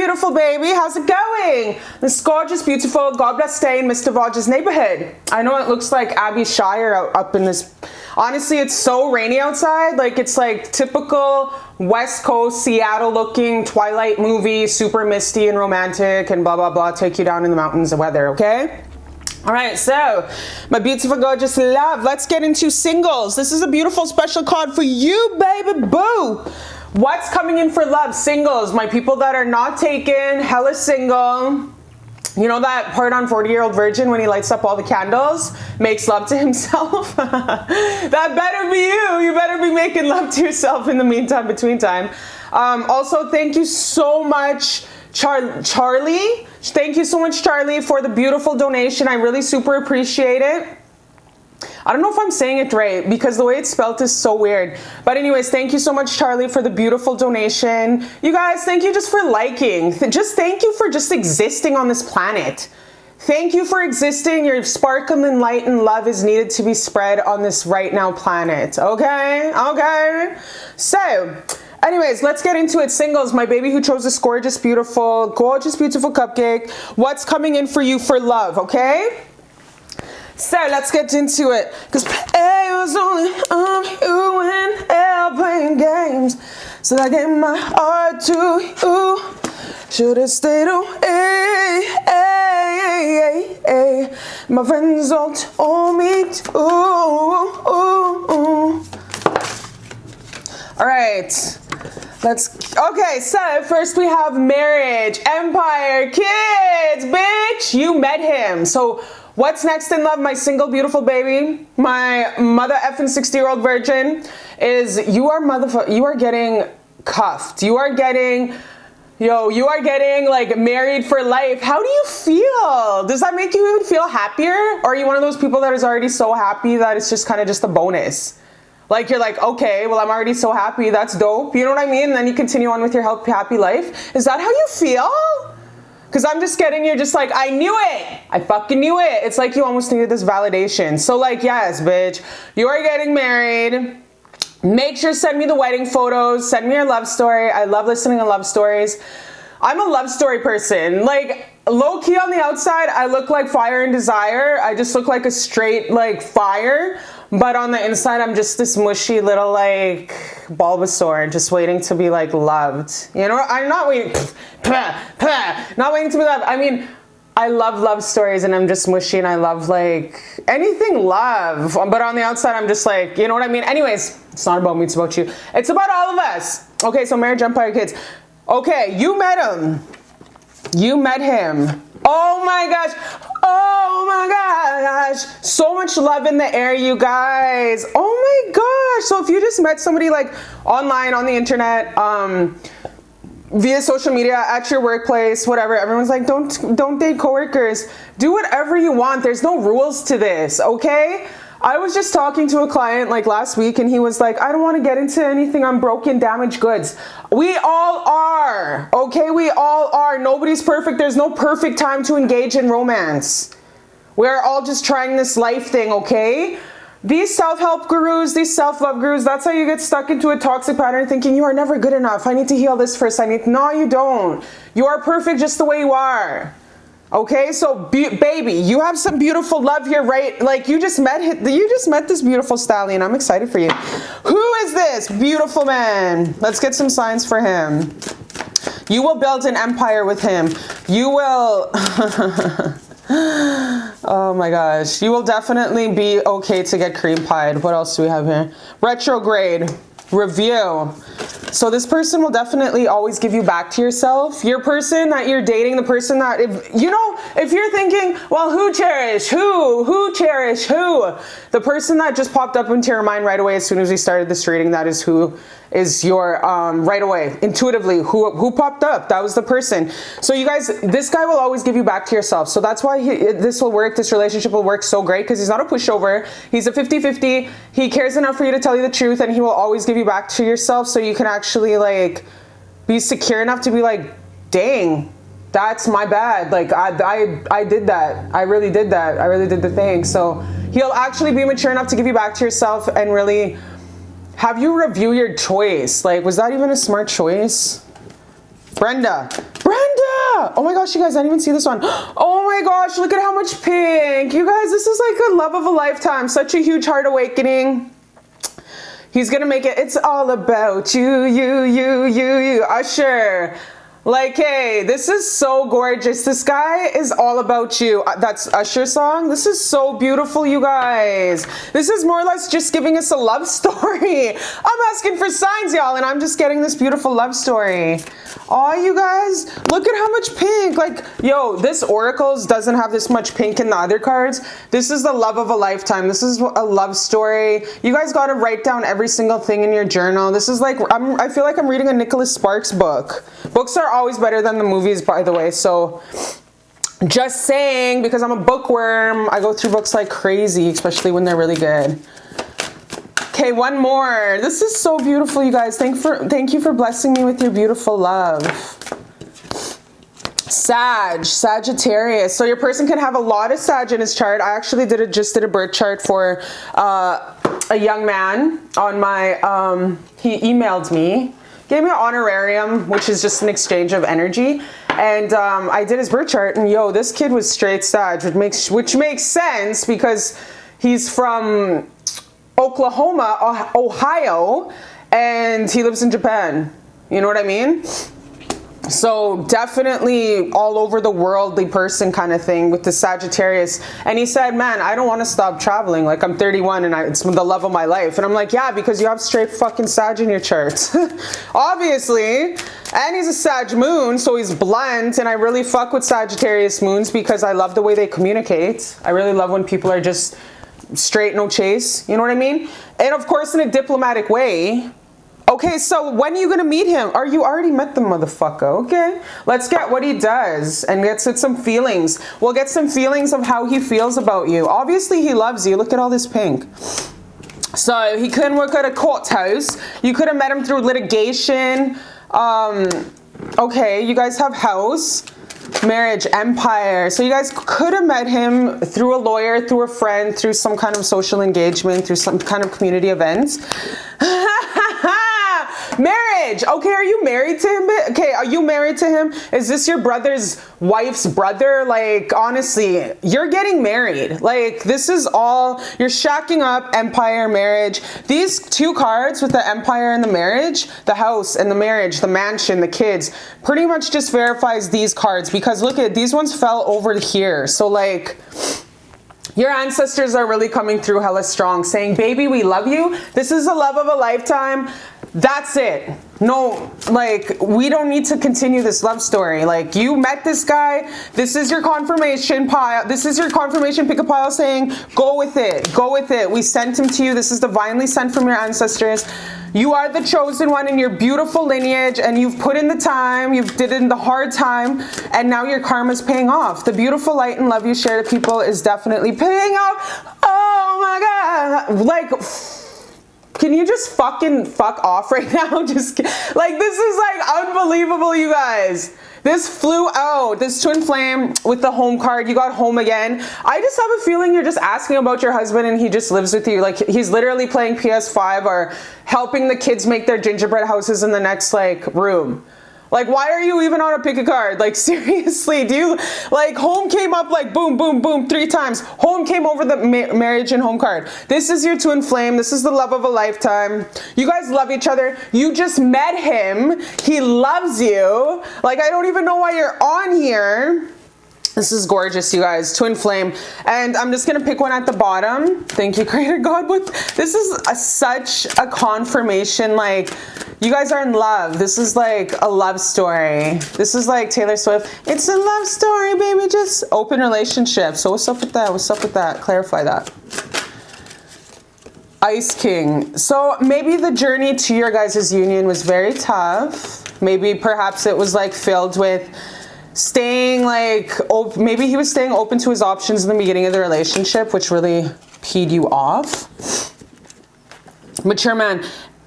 beautiful baby. How's it going? This gorgeous, beautiful, God bless stay in Mr. Vodge's neighborhood. I know it looks like Abbey's Shire up in this. Honestly, it's so rainy outside. Like, it's like typical West Coast, Seattle looking Twilight movie, super misty and romantic and blah, blah, blah. Take you down in the mountains of weather, okay? All right, so my beautiful, gorgeous love, let's get into singles. This is a beautiful special card for you, baby boo. What's coming in for love? Singles, my people that are not taken, hella single. You know that part on 40-Year-Old Virgin when he lights up all the candles, makes love to himself? That better be you. You better be making love to yourself in the meantime, between time. Also, thank you so much, Charlie. Thank you so much, Charlie, for the beautiful donation. I really super appreciate it. I don't know if I'm saying it right because the way it's spelled is so weird. But anyways, thank you so much, Charlie, for the beautiful donation. You guys, thank you just for liking. Just thank you for just existing on this planet. Thank you for existing. Your sparkling light and love is needed to be spread on this right now planet. Okay? Okay? So, anyways, let's get into it. Singles, my baby who chose this gorgeous, beautiful cupcake. What's coming in for you for love, okay? So let's get into it. Cause play was only you and hell playing games. So I gave my heart to you. Should've stayed away. My friends all told me to. Alright. Okay, so first we have marriage, empire, kids, bitch. You met him. So what's next in love, my single beautiful baby, my mother effing 60-year-old virgin, is you are getting cuffed. You are getting like married for life. How do you feel? Does that make you feel happier? Or are you one of those people that is already so happy that it's just kind of just a bonus? Like, you're like, okay, well, I'm already so happy. That's dope. You know what I mean? And then you continue on with your happy life. Is that how you feel? Because I'm just getting, you're just like, I knew it. I fucking knew it. It's like you almost needed this validation. So like, yes, bitch, you are getting married. Make sure to send me the wedding photos. Send me your love story. I love listening to love stories. I'm a love story person. Like, low key on the outside, I look like fire and desire. I just look like a straight, like, fire. But on the inside, I'm just this mushy little, like, Bulbasaur, just waiting to be, like, loved. You know, I'm not waiting, not waiting to be loved. I mean, I love love stories, and I'm just mushy, and I love, like, anything love. But on the outside, I'm just like, you know what I mean? Anyways, it's not about me, it's about you. It's about all of us. Okay, so marriage, empire, kids. Okay, you met him. You met him. Oh my gosh. Oh my gosh. So much love in the air, you guys. Oh my gosh. So if you just met somebody like online, on the internet, via social media, at your workplace, whatever, everyone's like, don't date coworkers. Do whatever you want. There's no rules to this, okay? I was just talking to a client like last week and he was like, I don't want to get into anything on broken, damaged goods. We all are, okay? We all are. Nobody's perfect. There's no perfect time to engage in romance. We're all just trying this life thing, okay? These self-help gurus, these self-love gurus, that's how you get stuck into a toxic pattern thinking you are never good enough. I need to heal this first. No, you don't. You are perfect just the way you are. Okay, so baby, you have some beautiful love here, right? Like you just met this beautiful stallion. I'm excited for you. Who is this beautiful man? Let's get some signs for him. You will build an empire with him. You will oh my gosh. You will definitely be okay to get cream pied. What else do we have here? Retrograde. Review. So this person will definitely always give you back to yourself. Your person that you're dating, the person that, if you're thinking, well, who cherish? Who cherish? Who? The person that just popped up into your mind right away as soon as we started this reading, that is who is your, right away, intuitively, who popped up. That was the person. So you guys, this guy will always give you back to yourself. So that's why this will work. This relationship will work so great because he's not a pushover. He's a 50-50. He cares enough for you to tell you the truth and he will always give you back to yourself so you can actually like be secure enough to be like, dang, that's my bad. Like I did that. I really did that. I really did the thing. So he'll actually be mature enough to give you back to yourself and really have you review your choice. Like, was that even a smart choice? Brenda, Oh my gosh, you guys, I didn't even see this one. Oh my gosh, look at how much pink. You guys, this is like a love of a lifetime. Such a huge heart awakening. He's gonna make it. It's all about you, you. Usher. Like, hey, this is so gorgeous. This guy is all about you. That's Usher's song. This is so beautiful, you guys. This is more or less just giving us a love story. I'm asking for signs, y'all, and I'm just getting this beautiful love story. Aw, you guys, look at how much pink. Like, yo, this Oracles doesn't have this much pink in the other cards. This is the love of a lifetime. This is a love story. You guys got to write down every single thing in your journal. This is like, I feel like I'm reading a Nicholas Sparks book. Books are always better than the movies, by the way, so just saying, because I'm a bookworm, I go through books like crazy, especially when they're really good. Okay, one more. This is so beautiful, you guys. Thank you for blessing me with your beautiful love. Sagittarius. So your person can have a lot of Sag in his chart. I actually just did a birth chart for a young man on my, he emailed me. Gave me an honorarium, which is just an exchange of energy. And I did his birth chart, and yo, this kid was straight Sag, which makes sense because he's from Oklahoma, Ohio, and he lives in Japan. You know what I mean? So definitely all over the worldly person kind of thing with the Sagittarius. And he said, man, I don't want to stop traveling. Like, I'm 31 and it's the love of my life. And I'm like, yeah, because you have straight fucking Sag in your chart. Obviously. And he's a Sag moon, so he's blunt. And I really fuck with Sagittarius moons because I love the way they communicate. I really love when people are just straight, no chase. You know what I mean? And of course, in a diplomatic way. Okay, so when are you gonna meet him? Or you already met the motherfucker? Okay, let's get what he does and get some feelings. We'll get some feelings of how he feels about you. Obviously, he loves you. Look at all this pink. So he couldn't work at a courthouse. You could have met him through litigation. Okay, you guys have house, marriage, empire. So you guys could have met him through a lawyer, through a friend, through some kind of social engagement, through some kind of community events. Marriage. Okay, are you married to him? Okay, are you married to him? Is this your brother's wife's brother? Like, honestly, you're getting married. Like, this is all, you're shacking up, empire, marriage. These two cards with the empire and the marriage, the house and the marriage, the mansion, the kids, pretty much just verifies these cards because look at, these ones fell over here. So like, your ancestors are really coming through hella strong, saying, baby, we love you. This is the love of a lifetime. That's it. No, like, we don't need to continue this love story. Like, you met this guy. This is your confirmation pile. This is your confirmation pick a pile saying, go with it. Go with it. We sent him to you. This is divinely sent from your ancestors. You are the chosen one in your beautiful lineage, and you've put in the time, you've did it in the hard time, and now your karma's paying off. The beautiful light and love you share to people is definitely paying off. Oh my God. Like, can you just fucking fuck off right now? Just like, this is like unbelievable, you guys. This flew out, this twin flame with the home card. You got home again. I just have a feeling you're just asking about your husband and he just lives with you. Like, he's literally playing PS5 or helping the kids make their gingerbread houses in the next like room. Like, why are you even on a pick a card? Like, seriously, do you, like, home came up like boom, boom, boom, 3 times. Home came over the marriage and home card. This is your twin flame. This is the love of a lifetime. You guys love each other. You just met him. He loves you. Like, I don't even know why you're on here. This is gorgeous, you guys. Twin flame. And I'm just going to pick one at the bottom. Thank you, Creator God. This is such a confirmation. Like, you guys are in love. This is like a love story. This is like Taylor Swift. It's a love story, baby. Just open relationship. So what's up with that? What's up with that? Clarify that. Ice King. So maybe the journey to your guys' union was very tough. Maybe perhaps it was like filled with staying like, maybe he was staying open to his options in the beginning of the relationship, which really peed you off. Mature man.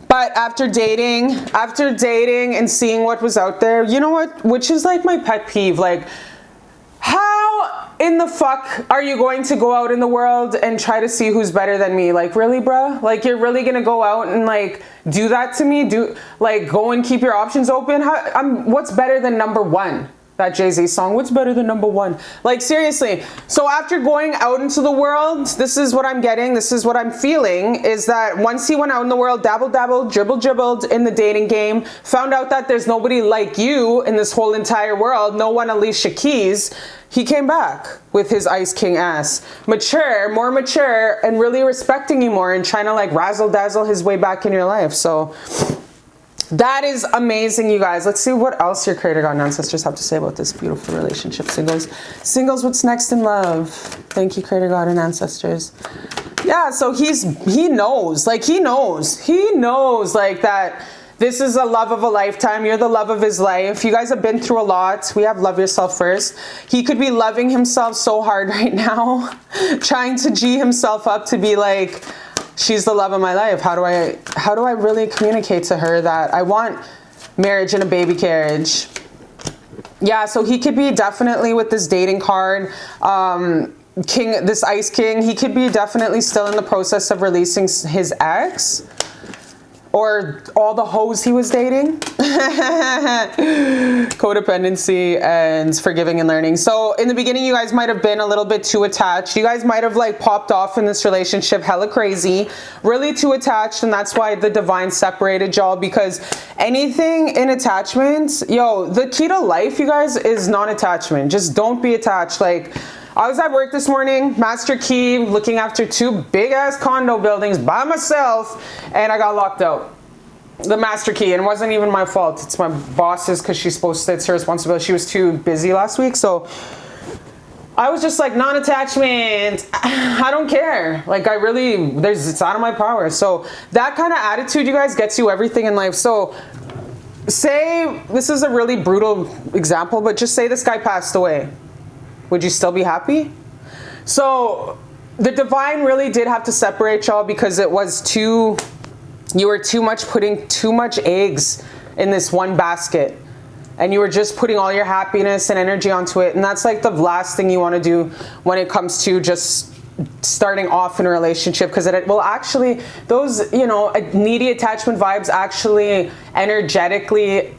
But after dating and seeing what was out there, you know what, which is like my pet peeve, like, how in the fuck are you going to go out in the world and try to see who's better than me? Like, really, bruh? Like, you're really gonna go out and like do that to me? Like, go and keep your options open? What's better than number one? That Jay-Z song, what's better than number one? Like, seriously. So after going out into the world, this is what I'm getting, this is what I'm feeling, is that once he went out in the world, dabbled, dribbled in the dating game, found out that there's nobody like you in this whole entire world, no one Alicia Keys, he came back with his Ice King ass. Mature, more mature, and really respecting you more and trying to like razzle dazzle his way back in your life. So that is amazing, you guys. Let's see what else your creator god and ancestors have to say about this beautiful relationship. Singles, what's next in love? Thank you, creator god and ancestors. Yeah, so he knows like that this is a love of a lifetime. You're the love of his life. You guys have been through a lot. We have love yourself first. He could be loving himself so hard right now, trying to G himself up to be like, she's the love of my life. How do I really communicate to her that I want marriage and a baby carriage? Yeah, so he could be definitely with this dating card, this Ice King, he could be definitely still in the process of releasing his ex. Or all the hoes he was dating. Codependency and forgiving and learning. So in the beginning, you guys might have been a little bit too attached. You guys might have like popped off in this relationship hella crazy, really too attached. And that's why the divine separated y'all, because anything in attachments, yo, the key to life, you guys, is non-attachment. Just don't be attached. Like, I was at work this morning, master key, looking after 2 big ass condo buildings by myself, and I got locked out. The master key, and it wasn't even my fault. It's my boss's, because she's supposed to, it's her responsibility. She was too busy last week, so I was just like, non-attachment, I don't care. Like, it's out of my power. So that kind of attitude, you guys, gets you everything in life. So say, this is a really brutal example, but just say this guy passed away. Would you still be happy? So the divine really did have to separate y'all, because it was you were putting too much eggs in this one basket, and you were just putting all your happiness and energy onto it. And that's like the last thing you want to do when it comes to just starting off in a relationship, because it will actually, those, you know, needy attachment vibes actually energetically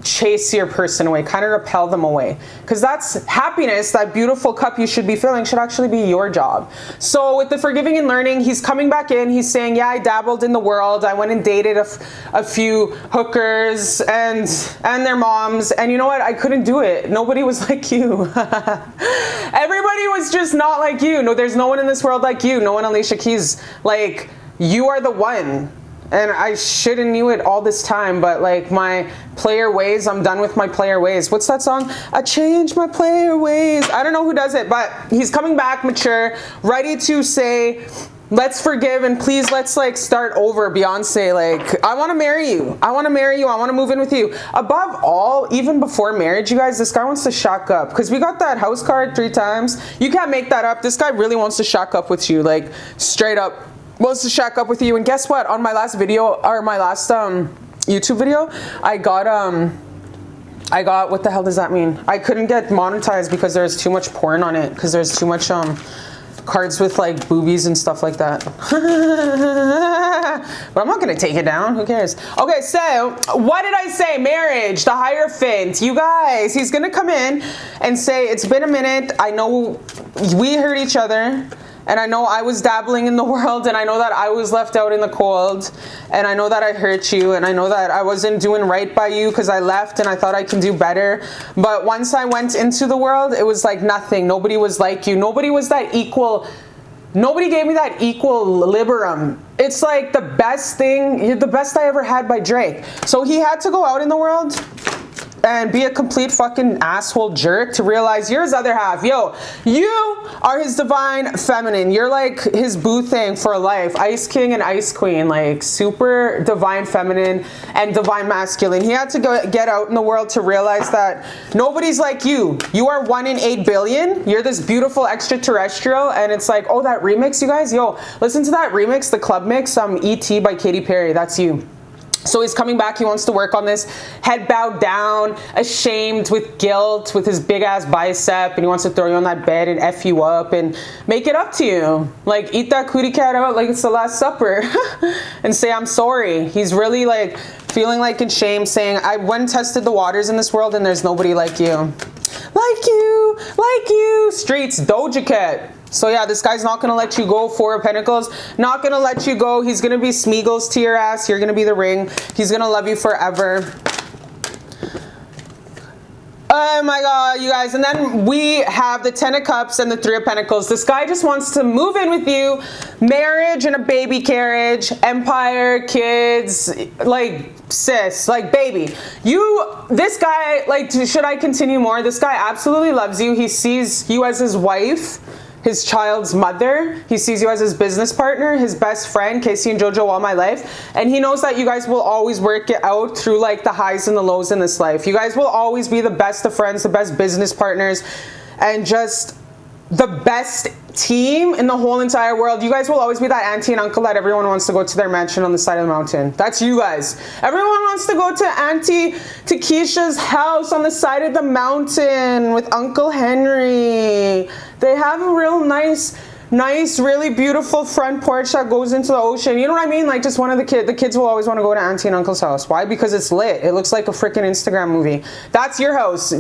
chase your person away, kind of repel them away, because that's happiness, that beautiful cup you should be filling should actually be your job. So with the forgiving and learning, he's coming back in, he's saying, yeah, I dabbled in the world, I went and dated a few hookers and their moms, and you know what, I couldn't do it. Nobody was like you. Everybody was just not like you. No, there's no one in this world like you. No one, Alicia Keys. Like, you are the one. And I should have knew it all this time, but like my player ways, I'm done with my player ways. What's that song? I changed my player ways. I don't know who does it, but he's coming back mature, ready to say, let's forgive and please let's like start over. Beyonce, like, I want to marry you. I want to marry you. I want to move in with you. Above all, even before marriage, you guys, this guy wants to shack up, because we got that house card 3 times. You can't make that up. This guy really wants to shack up with you, like straight up. Wants to shack up with you. And guess what, on my last video, or my last YouTube video, I got, what the hell does that mean? I couldn't get monetized because there's too much porn on it, because there's too much cards with like boobies and stuff like that. But I'm not gonna take it down, who cares? Okay, so what did I say? Marriage, the Hierophant. You guys, he's gonna come in and say, it's been a minute, I know we hurt each other, and I know I was dabbling in the world, and I know that I was left out in the cold, and I know that I hurt you, and I know that I wasn't doing right by you because I left and I thought I can do better. But once I went into the world, it was like nothing. Nobody was like you. Nobody was that equal. Nobody gave me that equilibrium. It's like the best thing, you're the best I ever had by Drake. So he had to go out in the world and be a complete fucking asshole jerk to realize you're his other half. Yo, you are his divine feminine. You're like his boo thing for life. Ice King and Ice Queen, like super divine feminine and divine masculine. He had to get out in the world to realize that nobody's like you. You are 1 in 8 billion. You're this beautiful extraterrestrial. And it's like, oh, that remix, you guys? Yo, listen to that remix, the club mix, E.T. by Katy Perry. That's you. So he's coming back, he wants to work on this, head bowed down, ashamed with guilt, with his big ass bicep, and he wants to throw you on that bed and F you up and make it up to you. Like, eat that cootie cat out like it's the Last Supper and say, I'm sorry. He's really like feeling like in shame, saying, I went and tested the waters in this world and there's nobody like you. like you. Streets, Doja Cat. So yeah, this guy's not gonna let you go. Four of Pentacles, not gonna let you go. He's gonna be Smeagol's to your ass. You're gonna be the ring. He's gonna love you forever. Oh my God, you guys. And then we have the 10 of Cups and the 3 of Pentacles. This guy just wants to move in with you. Marriage and a baby carriage. Empire, kids, like, sis, like, baby. This guy, like, should I continue more? This guy absolutely loves you. He sees you as his wife, his child's mother. He sees you as his business partner, his best friend, Casey and JoJo all my life. And he knows that you guys will always work it out through like the highs and the lows in this life. You guys will always be the best of friends, the best business partners, and just the best team in the whole entire world. You guys will always be that auntie and uncle that everyone wants to go to their mansion on the side of the mountain. That's you guys. Everyone wants to go to Auntie Takesha's house on the side of the mountain with Uncle Henry. They have a real nice, really beautiful front porch that goes into the ocean. You know what I mean? Like just one of the kids will always want to go to Auntie and Uncle's house. Why? Because it's lit. It looks like a freaking Instagram movie. That's your house.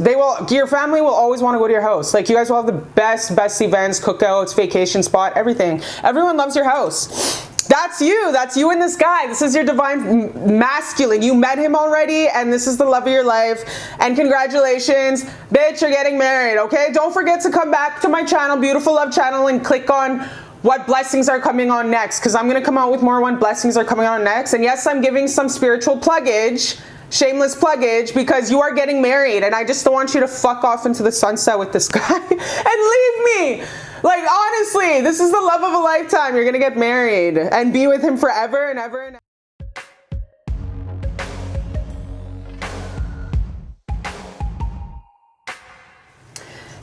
Your family will always want to go to your house. Like you guys will have the best events, cookouts, vacation spot, everything. Everyone loves your house. That's you. That's you and this guy. This is your divine masculine. You met him already, and this is the love of your life. And congratulations, bitch, you're getting married, okay? Don't forget to come back to my channel, Beautiful Love channel, and click on what blessings are coming on next, because I'm going to come out with more when blessings are coming on next. And yes, I'm giving some spiritual pluggage, shameless pluggage, because you are getting married, and I just don't want you to fuck off into the sunset with this guy and leave me. Like, honestly, this is the love of a lifetime. You're gonna get married and be with him forever and ever and ever.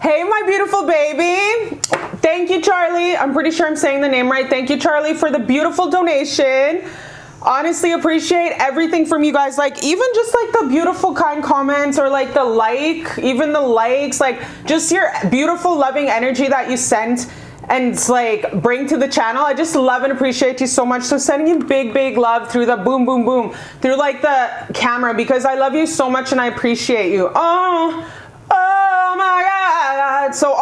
Hey, my beautiful baby. Thank you, Charlie. I'm pretty sure I'm saying the name right. Thank you, Charlie, for the beautiful donation. Honestly appreciate everything from you guys, like even just like the beautiful kind comments or like even the likes, like just your beautiful loving energy that you sent and like bring to the channel. I just love and appreciate you so much. So sending you big love through the boom through like the camera, because I love you so much and I appreciate you. Oh my God. So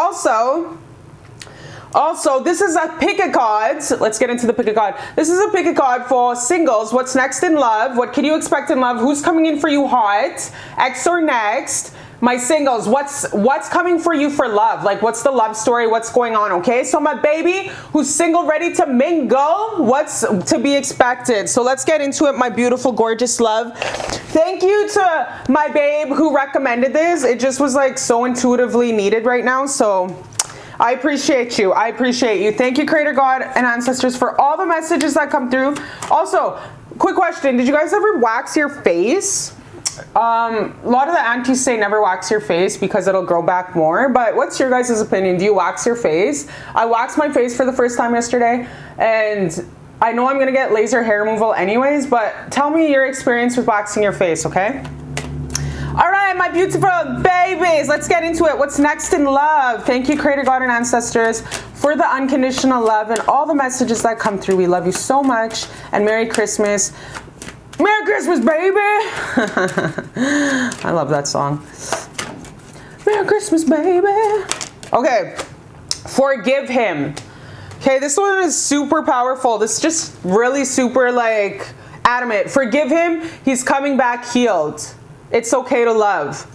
also, this is a pick a card. Let's get into the pick a card. This is a pick a card for singles. What's next in love? What can you expect in love? Who's coming in for you hot? Ex or next? My singles, what's coming for you for love? Like, what's the love story? What's going on, okay? So my baby who's single, ready to mingle, what's to be expected? So let's get into it, my beautiful, gorgeous love. Thank you to my babe who recommended this. It just was like so intuitively needed right now, so I appreciate you. I appreciate you. Thank you, Creator God and ancestors, for all the messages that come through. Also, quick question. Did you guys ever wax your face? A lot of the aunties say never wax your face because it'll grow back more. But what's your guys' opinion? Do you wax your face? I waxed my face for the first time yesterday, and I know I'm going to get laser hair removal anyways, but tell me your experience with waxing your face, okay? All right, my beautiful babies, let's get into it. What's next in love? Thank you, Creator God and ancestors, for the unconditional love and all the messages that come through. We love you so much, and Merry Christmas. Merry Christmas, baby. I love that song. Merry Christmas, baby. Okay, forgive him. Okay, this one is super powerful. This is just really super like adamant. Forgive him. He's coming back healed. It's okay to love.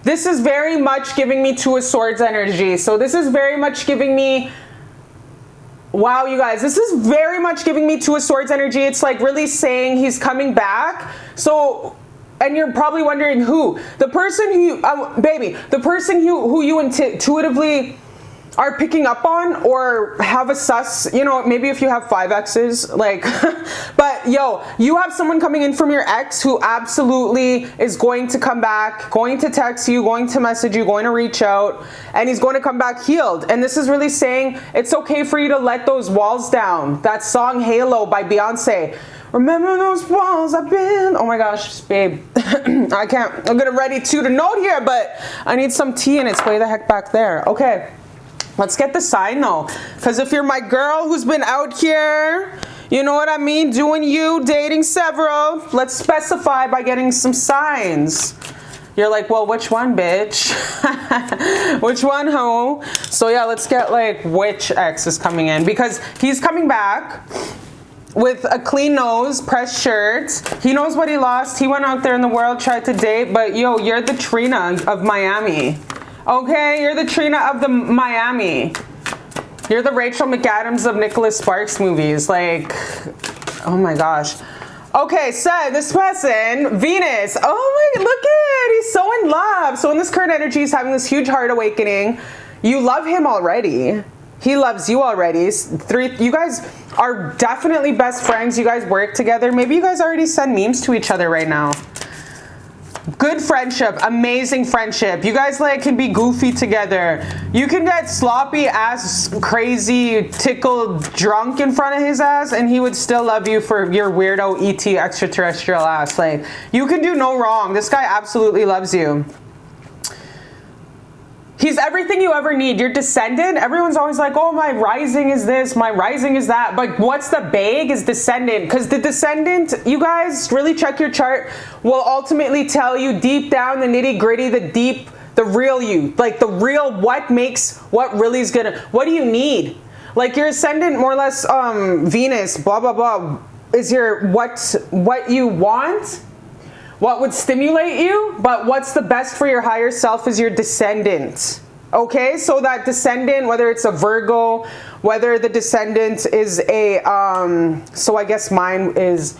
This is very much giving me Two of Swords energy. So this is very much giving me, wow, you guys, this is very much giving me Two of Swords energy. It's like really saying he's coming back. So, and you're probably wondering who? The person who, baby, the person who you intuitively are picking up on or have a sus, you know, maybe if you have 5 exes, like, but yo, you have someone coming in from your ex who absolutely is going to come back, going to text you, going to message you, going to reach out, and he's going to come back healed. And this is really saying it's okay for you to let those walls down. That song Halo by Beyonce. Remember those walls I've been, oh my gosh, babe. I can't, I'm getting ready to note here, but I need some tea and it's way the heck back there. Okay. Let's get the sign though, because if you're my girl who's been out here, you know what I mean, doing you, dating several, let's specify by getting some signs. You're like, well, which one, bitch? Which one, ho? So yeah, let's get like which ex is coming in, because he's coming back with a clean nose, pressed shirts. He knows what he lost. He went out there in the world, tried to date, but yo, you're the Trina of Miami. Okay, you're the Trina of the Miami. You're the Rachel McAdams of Nicholas Sparks movies. Like, oh my gosh. Okay, so this person, Venus. Oh my, look at it. He's so in love. So in this current energy, he's having this huge heart awakening. You love him already. He loves you already. You guys are definitely best friends. You guys work together. Maybe you guys already send memes to each other right now. Good friendship, amazing friendship. You guys like can be goofy together. You can get sloppy ass, crazy, tickled, drunk in front of his ass, and he would still love you for your weirdo ET extraterrestrial ass. Like, you can do no wrong. This guy absolutely loves you. He's everything you ever need. Your descendant, everyone's always like, oh, my rising is this, my rising is that. But what's the bag is descendant. Because the descendant, you guys really check your chart, will ultimately tell you deep down the nitty gritty, the real you. Like the real what makes, what really is gonna, what do you need? Like your ascendant, more or less, Venus, blah, blah, blah, is your what you want. What would stimulate you, but what's the best for your higher self is your descendant. Okay, so that descendant, whether it's a Virgo, whether the descendant is a, so I guess mine is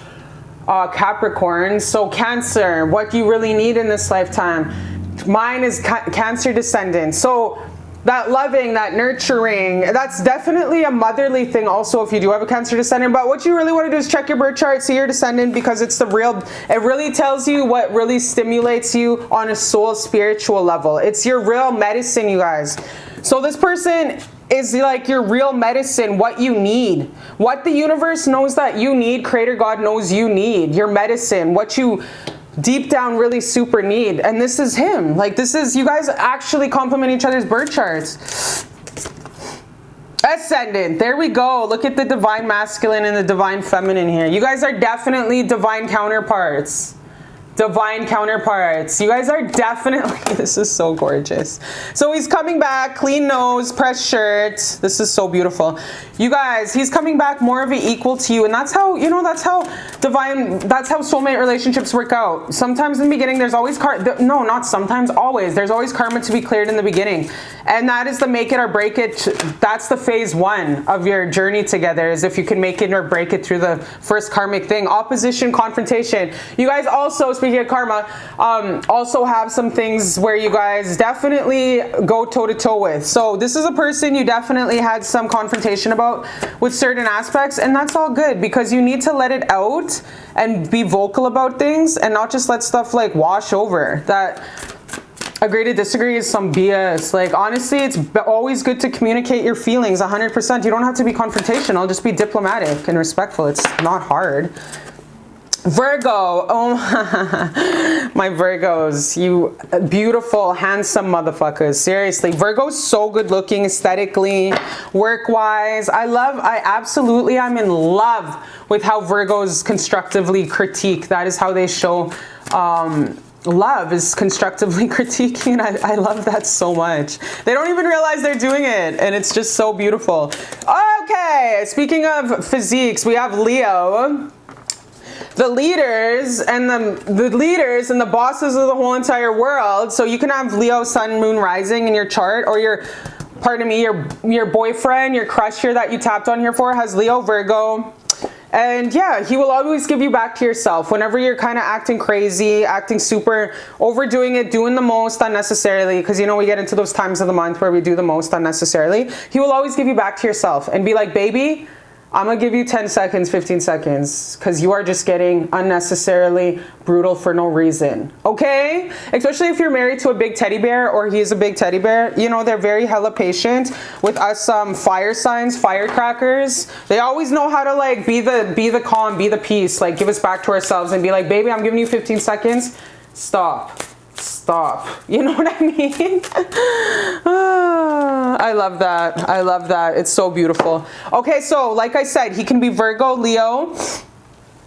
Capricorn, so Cancer, what you really need in this lifetime. Mine is Cancer descendant. So that loving, that nurturing, that's definitely a motherly thing also if you do have a Cancer descendant. But what you really want to do is check your birth chart, see your descendant, because it's the real, it really tells you what really stimulates you on a soul spiritual level. It's your real medicine, you guys. So this person is like your real medicine, what you need. What the universe knows that you need, Creator God knows you need. Your medicine, what you deep down really super need. And this is him. Like this is, you guys actually complement each other's birth charts. Ascendant, there we go. Look at the divine masculine and the divine feminine here. You guys are definitely divine counterparts. Divine counterparts. You guys are definitely, this is so gorgeous. So he's coming back, clean nose, pressed shirt. This is so beautiful. You guys, he's coming back more of an equal to you. And that's how, you know, that's how divine, that's how soulmate relationships work out. Sometimes in the beginning, there's always, no, not sometimes, always. There's always karma to be cleared in the beginning. And that is the make it or break it. That's the phase one of your journey together, is if you can make it or break it through the first karmic thing. Opposition, confrontation. You guys also, speaking of karma, also have some things where you guys definitely go toe to toe with. So this is a person you definitely had some confrontation about with certain aspects, and that's all good because you need to let it out and be vocal about things and not just let stuff like wash over. That agree to disagree is some BS. Like honestly, it's always good to communicate your feelings 100%. You don't have to be confrontational, just be diplomatic and respectful. It's not hard. Virgo, oh my Virgos, you beautiful, handsome motherfuckers. Seriously, Virgo's so good looking aesthetically, work-wise. I'm in love with how Virgos constructively critique. That is how they show love, is constructively critiquing. I love that so much. They don't even realize they're doing it, and it's just so beautiful. Okay, speaking of physiques, we have Leo. The leaders and the bosses of the whole entire world. So you can have Leo, Sun, Moon, Rising in your chart, or your boyfriend, your crush here that you tapped on here for has Leo, Virgo. And yeah, he will always give you back to yourself whenever you're kind of acting crazy, acting super, overdoing it, doing the most unnecessarily, because you know we get into those times of the month where we do the most unnecessarily. He will always give you back to yourself and be like, baby, I'm gonna give you 10 seconds, 15 seconds, because you are just getting unnecessarily brutal for no reason, okay? Especially if you're married to a big teddy bear, or he's a big teddy bear, you know, they're very hella patient. With us fire signs, firecrackers, they always know how to like be the calm, be the peace, like give us back to ourselves and be like, baby, I'm giving you 15 seconds, stop. You know what I mean? I love that. I love that. It's so beautiful. Okay, so like I said, he can be Virgo, Leo,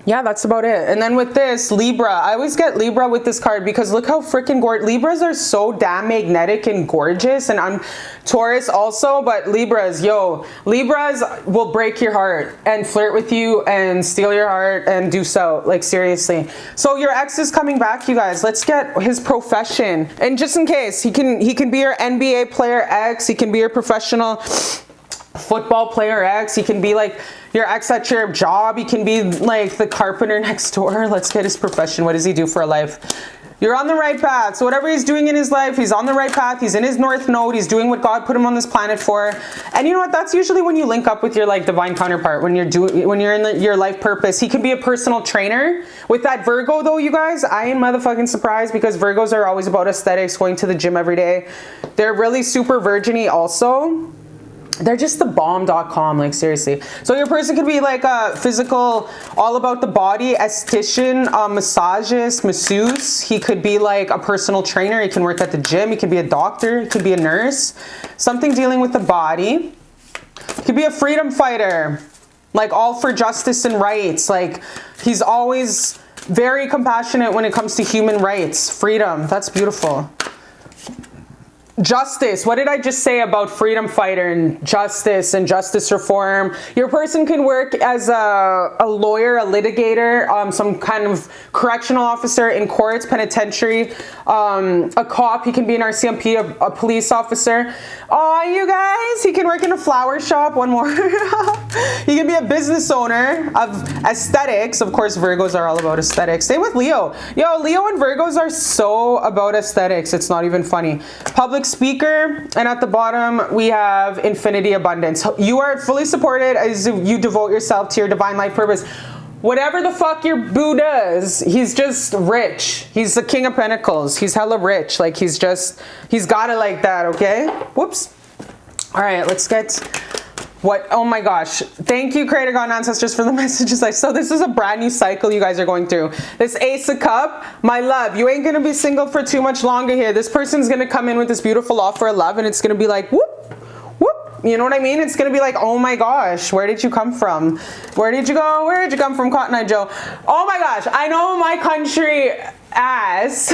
Yeah, that's about it. And then with this, Libra. I always get Libra with this card because look how freaking gorgeous. Libras are so damn magnetic and gorgeous. And I'm Taurus also, but Libras, yo. Libras will break your heart and flirt with you and steal your heart and do so. Like, seriously. So your ex is coming back, you guys. Let's get his profession. And just in case, he can be your NBA player ex. He can be your professional football player ex. He can be like your ex at your job. He can be like the carpenter next door. Let's get his profession. What does he do for a life? You're on the right path. So whatever he's doing in his life, he's on the right path. He's in his north node. He's doing what God put him on this planet for. And you know what? That's usually when you link up with your like divine counterpart, when you're in your life purpose. He can be a personal trainer. With that Virgo though, you guys, I ain't motherfucking surprised because Virgos are always about aesthetics, going to the gym every day. They're really super virgin-y also. They're just the bomb.com, like seriously. So your person could be like a physical, all about the body, esthetician, massagist, masseuse. He could be like a personal trainer. He can work at the gym. He could be a doctor. He could be a nurse. Something dealing with the body. He could be a freedom fighter, like all for justice and rights. Like he's always very compassionate when it comes to human rights, freedom. That's beautiful. Justice. What did I just say about freedom fighter and justice reform? Your person can work as a lawyer, a litigator, some kind of correctional officer in courts, penitentiary, a cop. He can be an RCMP, a police officer. Oh, you guys, he can work in a flower shop. One more. He can be a business owner of aesthetics. Of course, Virgos are all about aesthetics. Same with Leo. Yo, Leo and Virgos are so about aesthetics. It's not even funny. Public speaker, and at the bottom we have infinity abundance. You are fully supported as you devote yourself to your divine life purpose. Whatever the fuck your boo does, he's just rich. He's the king of pentacles. He's hella rich. Like he's got it like that, okay? Whoops. All right, let's get what, oh my gosh. Thank you, Creator God and Ancestors, for the messages. So this is a brand new cycle you guys are going through. This Ace of Cup, my love, you ain't gonna be single for too much longer here. This person's gonna come in with this beautiful offer of love and it's gonna be like, whoop, whoop. You know what I mean? It's gonna be like, oh my gosh, where did you come from? Where did you go? Where did you come from, Cotton Eye Joe? Oh my gosh, I know my country ass.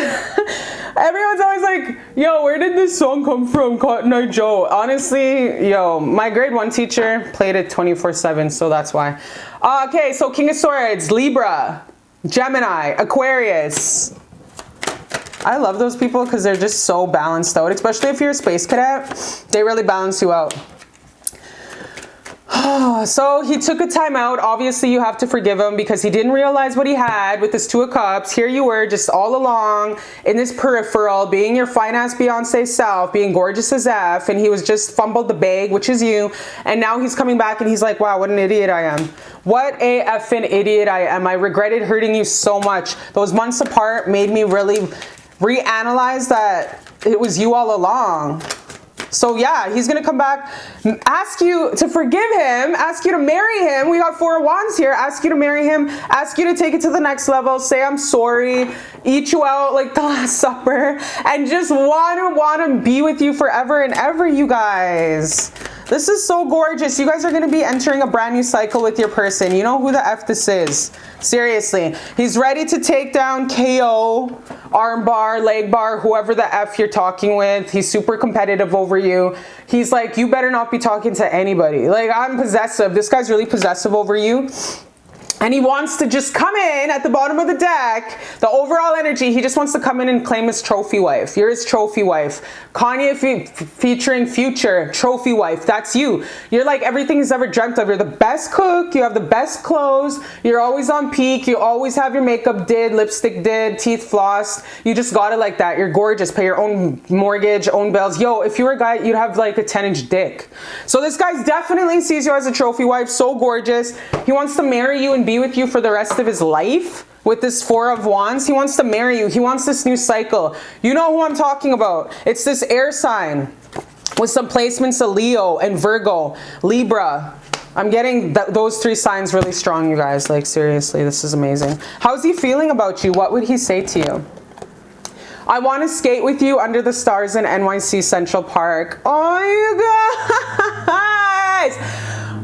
Everyone's always like, yo, where did this song come from, Cotton Eye Joe? Honestly, yo, my grade 1 teacher played it 24/7, so that's why. Okay, so King of Swords, Libra, Gemini, Aquarius. I love those people because they're just so balanced out, especially if you're a space cadet. They really balance you out. So he took a time out. Obviously, you have to forgive him because he didn't realize what he had with this 2 of Cups. Here you were just all along in this peripheral, being your fine-ass Beyonce self, being gorgeous as F, and he was just fumbled the bag, which is you. And now he's coming back and he's like, wow, what an idiot I am. What a effing idiot I am. I regretted hurting you so much. Those months apart made me really reanalyze that it was you all along. So yeah, he's gonna come back, ask you to forgive him, ask you to marry him. We got 4 of Wands here. Ask you to marry him, ask you to take it to the next level, say I'm sorry, eat you out like the Last Supper, and just wanna be with you forever and ever, you guys. This is so gorgeous. You guys are going to be entering a brand new cycle with your person. You know who the F this is. Seriously. He's ready to take down KO, arm bar, leg bar, whoever the F you're talking with. He's super competitive over you. He's like, you better not be talking to anybody. Like, I'm possessive. This guy's really possessive over you. And he wants to just come in at the bottom of the deck, the overall energy, he just wants to come in and claim his trophy wife. You're his trophy wife. Kanye featuring Future, trophy wife. That's you. You're like everything he's ever dreamt of. You're the best cook. You have the best clothes. You're always on peak. You always have your makeup did, lipstick did, teeth flossed. You just got it like that. You're gorgeous. Pay your own mortgage, own bills. Yo, if you were a guy, you'd have like a 10-inch dick. So this guy definitely sees you as a trophy wife. So gorgeous. He wants to marry you and be with you for the rest of his life. With this 4 of Wands, he wants to marry you. He wants this new cycle. You know who I'm talking about. It's this air sign with some placements of Leo and Virgo, Libra. I'm getting those 3 signs really strong, you guys. Like, seriously, this is amazing. How's he feeling about you? What would he say to you? I want to skate with you under the stars in NYC Central Park. Oh, you guys!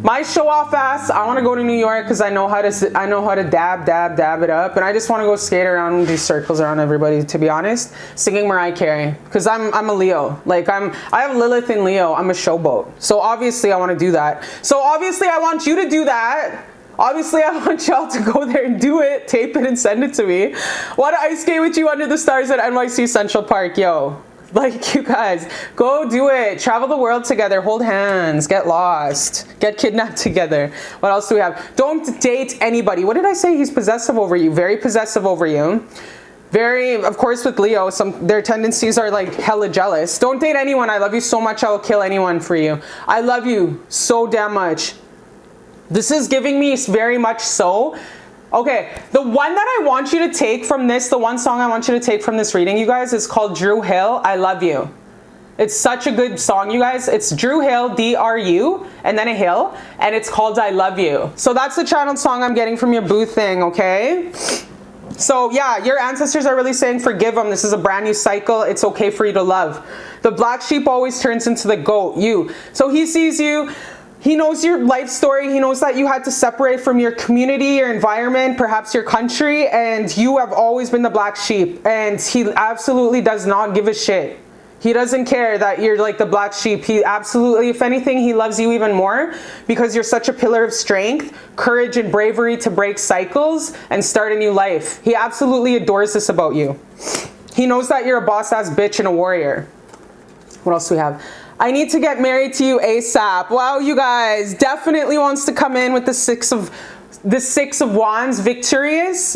My show off ass, I want to go to New York because I know how to dab it up, and I just want to go skate around and do circles around everybody, to be honest, singing Mariah Carey, because I'm a Leo. Like I have Lilith in Leo. I'm a showboat. So obviously I want to do that. So obviously I want you to do that. Obviously, I want y'all to go there and do it, tape it, and send it to me. Want to ice skate with you under the stars at NYC Central Park, yo. Like, you guys, go do it. Travel the world together, hold hands, get lost, get kidnapped together. What else do we have? Don't date anybody. What did I say? He's possessive over you, very possessive over you. Very, of course, with Leo, their tendencies are like hella jealous. Don't date anyone. I love you so much, I will kill anyone for you. I love you so damn much. This is giving me very much so. Okay, the one that I want you to take from this, the one song I want you to take from this reading, you guys, is called Drew Hill, I Love You. It's such a good song, you guys. It's Drew Hill, D-R-U, and then a hill, and it's called I Love You. So that's the channeled song I'm getting from your boo thing, okay? So yeah, your ancestors are really saying forgive them. This is a brand new cycle. It's okay for you to love. The black sheep always turns into the goat, you. So he sees you. He knows your life story. He knows that you had to separate from your community, your environment, perhaps your country, and you have always been the black sheep. And he absolutely does not give a shit. He doesn't care that you're like the black sheep. He absolutely, if anything, he loves you even more because you're such a pillar of strength, courage, and bravery to break cycles and start a new life. He absolutely adores this about you. He knows that you're a boss-ass bitch and a warrior. What else do we have? I need to get married to you ASAP. Wow, you guys, definitely wants to come in with the Six of Wands, victorious.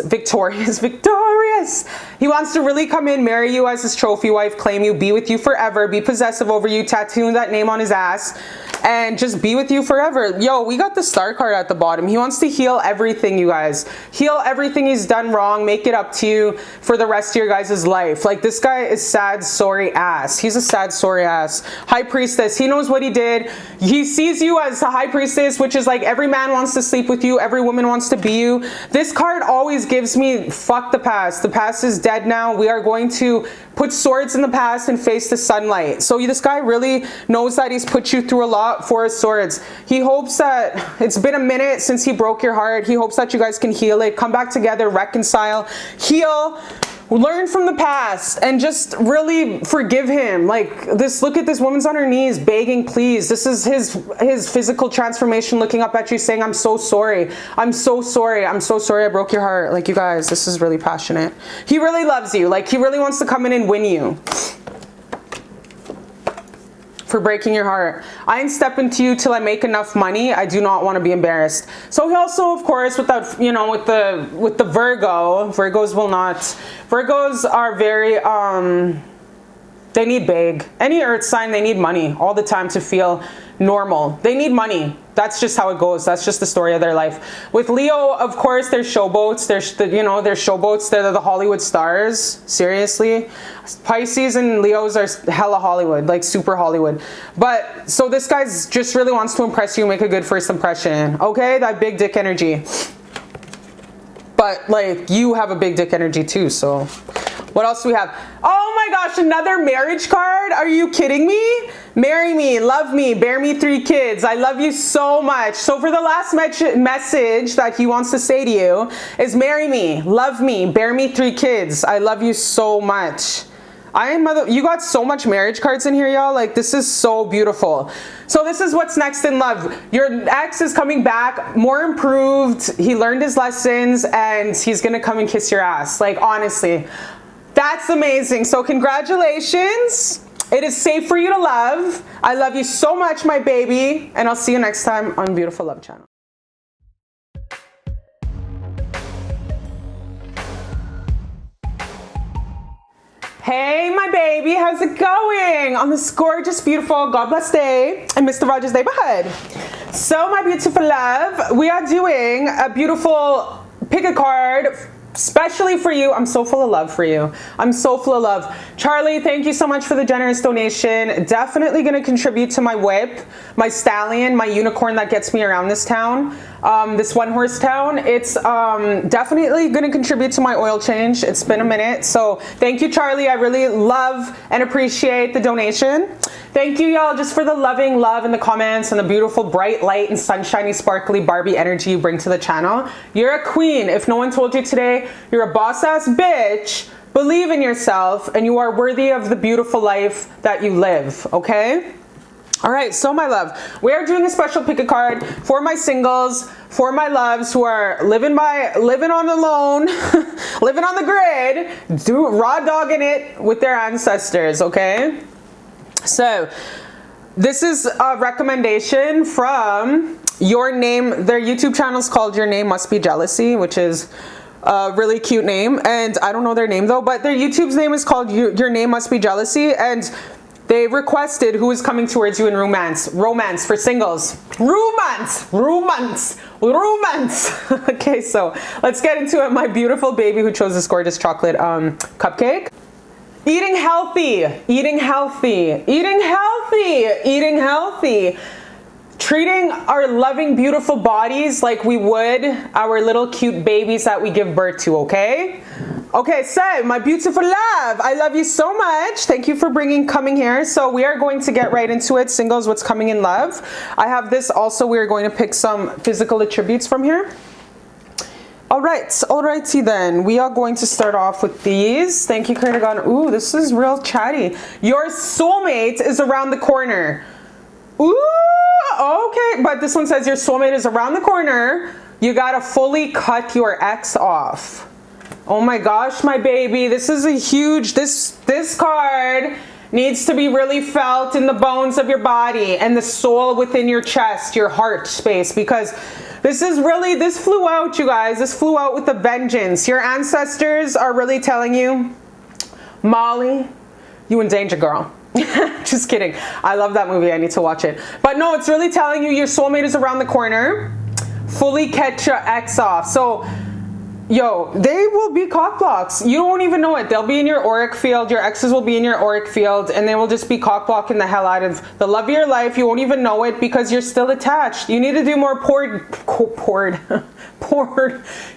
He wants to really come in, marry you as his trophy wife, claim you, be with you forever, be possessive over you, tattoo that name on his ass, and just be with you forever. Yo, we got the star card at the bottom. He wants to heal everything, you guys. Heal everything he's done wrong, make it up to you for the rest of your guys' life. Like, this guy is sad, sorry ass. He's a sad, sorry ass. High priestess, he knows what he did. He sees you as a high priestess, which is like every man wants to sleep with you, every woman wants to be you. This card always gives me, fuck the past. The past is dead now. We are going to put swords in the past and face the sunlight. So this guy really knows that he's put you through a lot for his swords. He hopes that it's been a minute since he broke your heart. He hopes that you guys can heal it, come back together, reconcile, heal, learn from the past, and just really forgive him. Like this, look at this woman's on her knees begging, please. This is his physical transformation, looking up at you saying, I'm so sorry. I'm so sorry. I'm so sorry I broke your heart. Like, you guys, this is really passionate. He really loves you. Like, he really wants to come in and win you for breaking your heart. I ain't stepping to you till I make enough money. I do not want to be embarrassed. So he also, of course, with that, you know, with the Virgo, Virgos are very, they need big. Any earth sign, they need money all the time to feel normal. They need money. That's just how it goes. That's just the story of their life. With Leo, of course, they're showboats. They're showboats. They're the Hollywood stars. Seriously. Pisces and Leos are hella Hollywood, like super Hollywood. But so this guy's just really wants to impress you, make a good first impression. Okay, that big dick energy. But like, you have a big dick energy too, so what else do we have? Oh my gosh, another marriage card? Are you kidding me? Marry me, love me, bear me 3 kids. I love you so much. So for the last message that he wants to say to you is marry me, love me, bear me 3 kids. I love you so much. You got so much marriage cards in here, y'all. Like, this is so beautiful. So this is what's next in love. Your ex is coming back, more improved. He learned his lessons and he's gonna come and kiss your ass. Like, honestly, that's amazing. So congratulations. It is safe for you to love. I love you so much, my baby. And I'll see you next time on Beautiful Love channel. Hey, my baby, how's it going on this gorgeous, beautiful, God bless day and Mr. Rogers neighborhood? So, my beautiful love, we are doing a beautiful pick a card especially for you. I'm so full of love for you. I'm so full of love. Charlie, thank you so much for the generous donation. Definitely going to contribute to my whip, my stallion, my unicorn that gets me around this town, this one horse town. It's definitely going to contribute to my oil change. It's been a minute. So thank you, Charlie. I really love and appreciate the donation. Thank you, y'all, just for the loving love in the comments and the beautiful bright light and sunshiny sparkly Barbie energy you bring to the channel. You're a queen. If no one told you today, you're a boss ass bitch. Believe in yourself and you are worthy of the beautiful life that you live, okay? All right, so my love, we are doing a special pick a card for my singles, for my loves who are living on the loan, living on the grid, raw dogging it with their ancestors, okay? So this is a recommendation from Your Name. Their YouTube channel is called Your Name Must Be Jealousy, which is a really cute name. And I don't know their name though, but their YouTube's name is called Your Name Must Be Jealousy. And they requested who is coming towards you in romance for singles. Romance. Okay, so let's get into it. My beautiful baby who chose this gorgeous chocolate cupcake. Eating healthy, eating healthy, eating healthy, eating healthy. Treating our loving, beautiful bodies like we would our little cute babies that we give birth to, okay? Okay, so my beautiful love, I love you so much. Thank you for coming here. So we are going to get right into it. Singles, what's coming in love? I have this also. We're going to pick some physical attributes from here. All right, alrighty then. We are going to start off with these. Thank you, Creator God. Ooh, this is real chatty. Your soulmate is around the corner. Ooh, okay. But this one says your soulmate is around the corner. You gotta fully cut your ex off. Oh my gosh, my baby. This is a huge, this card needs to be really felt in the bones of your body and the soul within your chest, your heart space, because this is really, this flew out, you guys. This flew out with a vengeance. Your ancestors are really telling you, Molly, you in danger, girl. Just kidding. I love that movie. I need to watch it. But no, it's really telling you your soulmate is around the corner. Fully catch your ex off. So, yo, they will be cock blocks. You won't even know it. They'll be in your auric field. Your exes will be in your auric field, and they will just be cock blocking the hell out of the love of your life. You won't even know it because you're still attached. You need to do more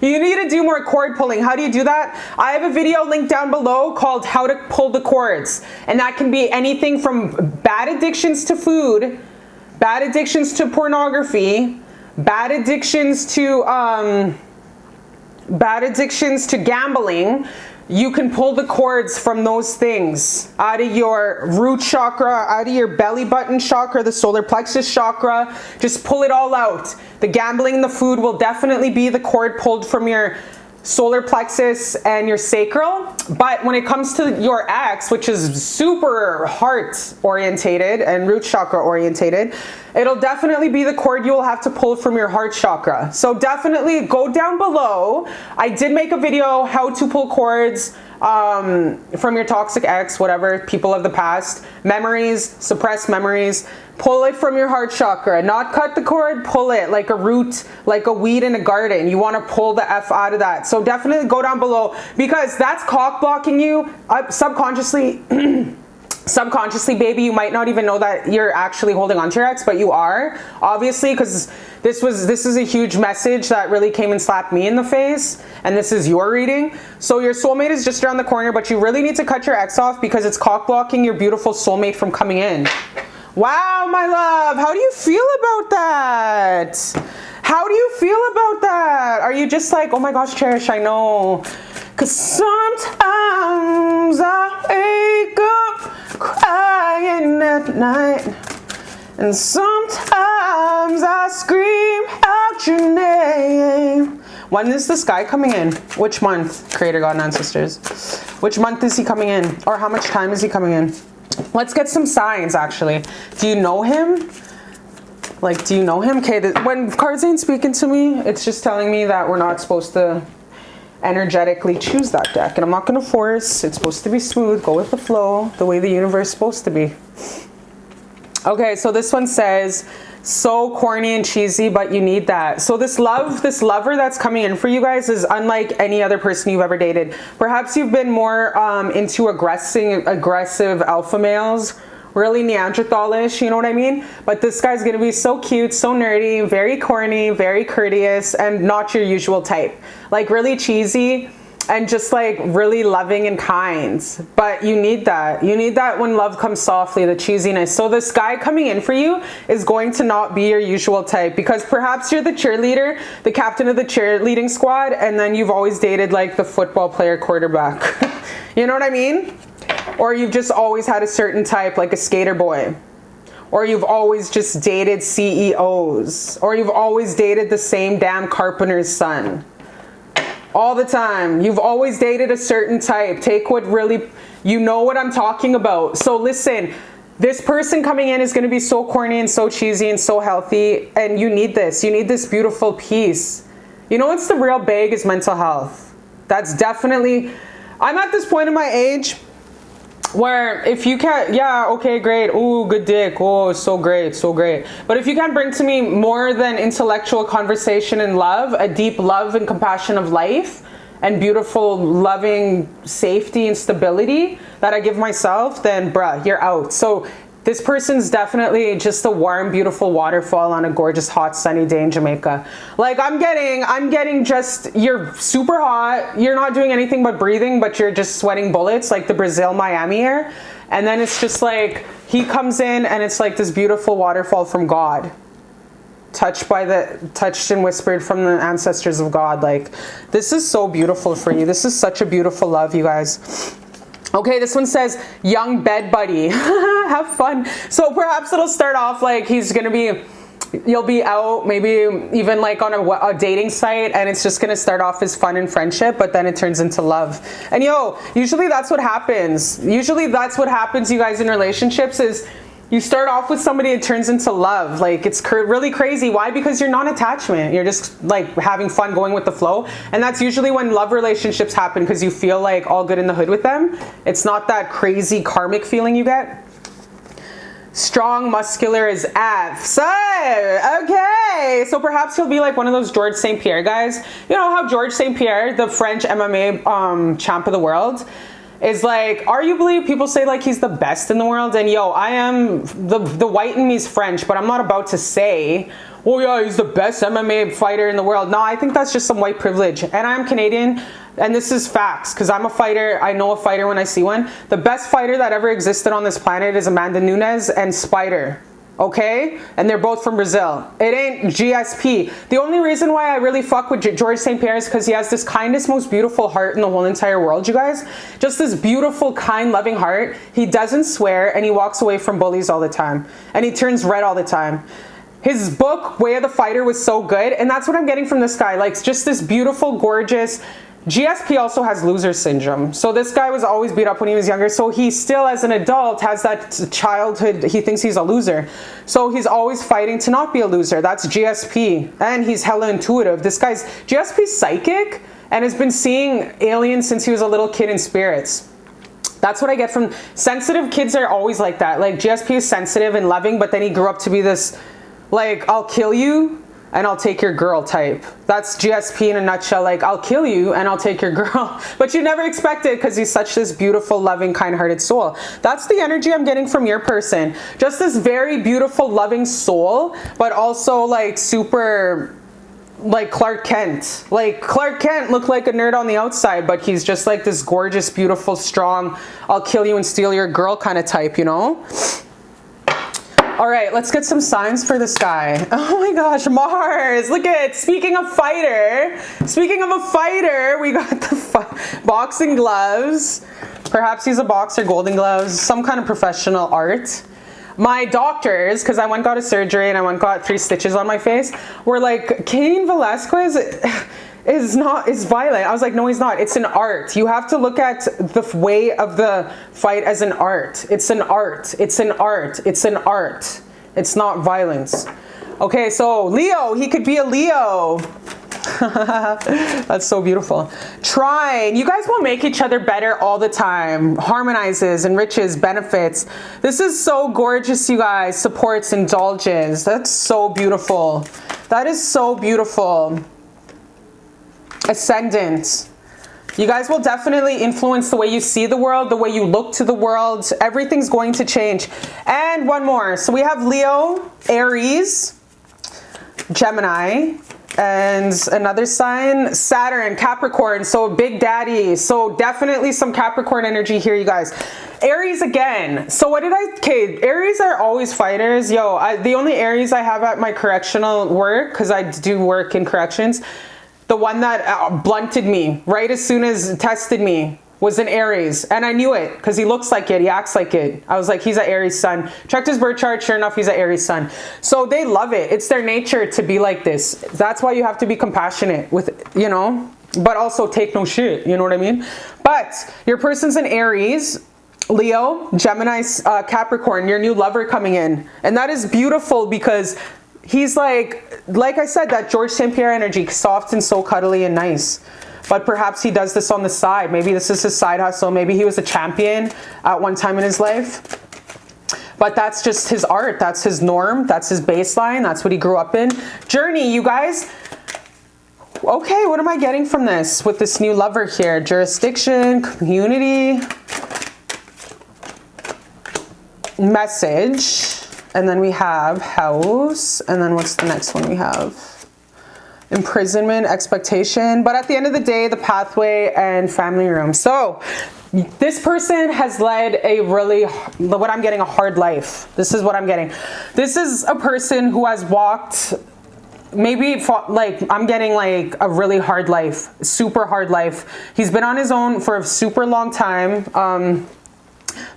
You need to do more cord pulling. How do you do that? I have a video linked down below called How to Pull the Cords, and that can be anything from bad addictions to food, bad addictions to pornography, bad addictions to gambling. You can pull the cords from those things out of your root chakra, out of your belly button chakra, the solar plexus chakra. Just pull it all out. The gambling and the food will definitely be the cord pulled from your solar plexus and your sacral. But when it comes to your ex, which is super heart orientated and root chakra orientated, it'll definitely be the cord you will have to pull from your heart chakra. So definitely go down below. I did make a video how to pull cords from your toxic ex, whatever, people of the past, memories, suppressed memories. Pull it from your heart chakra, not cut the cord, pull it like a root, like a weed in a garden. You want to pull the F out of that. So definitely go down below because that's cock blocking you subconsciously. Subconsciously, baby, you might not even know that you're actually holding on to your ex, but you are, obviously, because this is a huge message that really came and slapped me in the face, and this is your reading. So your soulmate is just around the corner, but you really need to cut your ex off because it's cock blocking your beautiful soulmate from coming in. Wow, my love, how do you feel about that? How do you feel about that? Are you just like, oh my gosh, Cherish, I know. Because sometimes I wake up crying at night, and sometimes I scream out your name. When is this guy coming in? Which month, Creator God and Ancestors? Which month is he coming in? Or how much time is he coming in? Let's get some signs, actually. Do you know him? Like, do you know him? Okay, when cards ain't speaking to me, it's just telling me that we're not supposed to energetically choose that deck. And I'm not going to force. It's supposed to be smooth. Go with the flow, the way the universe is supposed to be. Okay, so this one says, so corny and cheesy, but you need that. So this lover that's coming in for you guys is unlike any other person you've ever dated. Perhaps you've been more into aggressive alpha males, really Neanderthalish, you know what I mean? But this guy's gonna be so cute, so nerdy, very corny, very courteous, and not your usual type. Like really cheesy. and just like really loving and kind. But you need that. You need that when love comes softly, the cheesiness. So this guy coming in for you is going to not be your usual type, because perhaps you're the cheerleader, the captain of the cheerleading squad, and then you've always dated like the football player quarterback. You know what I mean? Or you've just always had a certain type, like a skater boy. Or you've always just dated CEOs. Or you've always dated the same damn carpenter's son. All the time. You've always dated a certain type. Take what really, you know what I'm talking about. So listen, this person coming in is going to be so corny and so cheesy and so healthy. And you need this. You need this beautiful peace. You know what's the real bag is mental health. That's definitely, I'm at this point in my age where if you can't, yeah, okay, great. Ooh, good dick. Oh, so great, so great. But if you can't bring to me more than intellectual conversation and love, a deep love and compassion of life, and beautiful, loving safety and stability that I give myself, then bruh, you're out. So this person's definitely just a warm, beautiful waterfall on a gorgeous, hot, sunny day in Jamaica. Like I'm getting just, you're super hot. You're not doing anything but breathing, but you're just sweating bullets, like the Brazil, Miami air. And then it's just like, he comes in and it's like this beautiful waterfall from God. Touched and whispered from the ancestors of God. Like, this is so beautiful for you. This is such a beautiful love, you guys. Okay, this one says, young bed buddy. Have fun. So perhaps it'll start off like he's going to be, you'll be out maybe even like on a dating site, and it's just going to start off as fun and friendship, but then it turns into love. And yo, usually that's what happens. Usually that's what happens, you guys, in relationships is you start off with somebody, it turns into love. Like it's really crazy. Why? Because you're non-attachment. You're just like having fun, going with the flow. And that's usually when love relationships happen, because you feel like all good in the hood with them. It's not that crazy karmic feeling you get. Strong, muscular as F. So, okay. So perhaps he'll be like one of those Georges St. Pierre guys. You know how Georges St. Pierre, the French MMA champ of the world, is like, arguably people say like he's the best in the world. And yo, I am, the white in me is French, but I'm not about to say, oh yeah, he's the best MMA fighter in the world. No, I think that's just some white privilege. And I'm Canadian, and this is facts, because I'm a fighter. I know a fighter when I see one. The best fighter that ever existed on this planet is Amanda Nunes and Spider. Okay? And they're both from Brazil. It ain't GSP. The only reason why I really fuck with Georges St. Pierre is because he has this kindest, most beautiful heart in the whole entire world, you guys. Just this beautiful, kind, loving heart. He doesn't swear, and he walks away from bullies all the time. And he turns red all the time. His book, Way of the Fighter, was so good. And that's what I'm getting from this guy. Like, just this beautiful, gorgeous... GSP also has loser syndrome. So this guy was always beat up when he was younger. So he still, as an adult, has that childhood, he thinks he's a loser. So he's always fighting to not be a loser. That's GSP. And he's hella intuitive. This guy's, GSP's psychic and has been seeing aliens since he was a little kid in spirits. That's what I get from, sensitive kids are always like that. Like GSP is sensitive and loving, but then he grew up to be this, like, I'll kill you and I'll take your girl type. That's GSP in a nutshell. Like, I'll kill you and I'll take your girl. But you never expect it, because he's such this beautiful, loving, kind-hearted soul. That's the energy I'm getting from your person. Just this very beautiful, loving soul, but also like super, like Clark Kent. Like Clark Kent looked like a nerd on the outside, but he's just like this gorgeous, beautiful, strong, I'll kill you and steal your girl kind of type, you know? All right, let's get some signs for this guy. Oh my gosh, Mars, look at, speaking of fighter, we got the boxing gloves. Perhaps he's a boxer, golden gloves, some kind of professional art. My doctors, because I went and got a surgery and I went and got 3 stitches on my face, were like, Cain Velasquez is violent. I was like, no, he's not. It's an art. You have to look at the way of the fight as an art. It's an art. It's an art. It's an art. It's not violence. Okay, so Leo, he could be a Leo. That's so beautiful. Trine, you guys will make each other better all the time. Harmonizes, enriches, benefits. This is so gorgeous, you guys. Supports, indulges. That's so beautiful. That is so beautiful. Ascendant. You guys will definitely influence the way you see the world, the way you look to the world. Everything's going to change. And one more. So we have Leo, Aries, Gemini, And another sign, Saturn, Capricorn, so Big Daddy. So definitely some Capricorn energy here, you guys. Aries again. So what did okay, Aries are always fighters. Yo, the only Aries I have at my correctional work, because I do work in corrections, the one that blunted me right as soon as tested me was an Aries, and I knew it because he looks like it, he acts like it. I was like, he's an Aries sun. Checked his birth chart, sure enough, he's an Aries sun. So they love it. It's their nature to be like this. That's why you have to be compassionate with, you know, but also take no shit, you know what I mean? But your person's an Aries, Leo, Gemini, Capricorn, your new lover coming in. And that is beautiful because he's like I said, that George St. Pierre energy, soft and so cuddly and nice. But perhaps he does this on the side. Maybe this is his side hustle. Maybe he was a champion at one time in his life. But that's just his art. That's his norm. That's his baseline. That's what he grew up in. Journey, you guys. Okay, what am I getting from this with this new lover here? Jurisdiction, community, message. And then we have house. And then what's the next one we have? Imprisonment, expectation, but at the end of the day, the pathway and family room. So this person has led a really, what I'm getting, a hard life. This is what I'm getting. This is a person who has walked, maybe like, I'm getting like a really hard life, super hard life. He's been on his own for a super long time.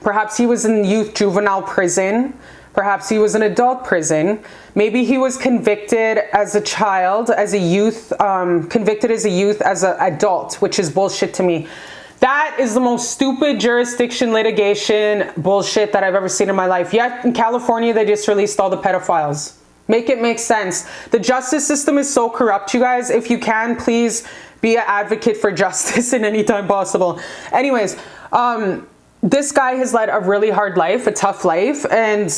Perhaps he was in youth juvenile prison. Perhaps he was in adult prison. Maybe he was convicted as a child, as a youth, convicted as a youth, as an adult, which is bullshit to me. That is the most stupid jurisdiction litigation bullshit that I've ever seen in my life. Yet in California, they just released all the pedophiles. Make it make sense. The justice system is so corrupt, you guys. If you can, please be an advocate for justice in any time possible. Anyways, this guy has led a really hard life, a tough life, and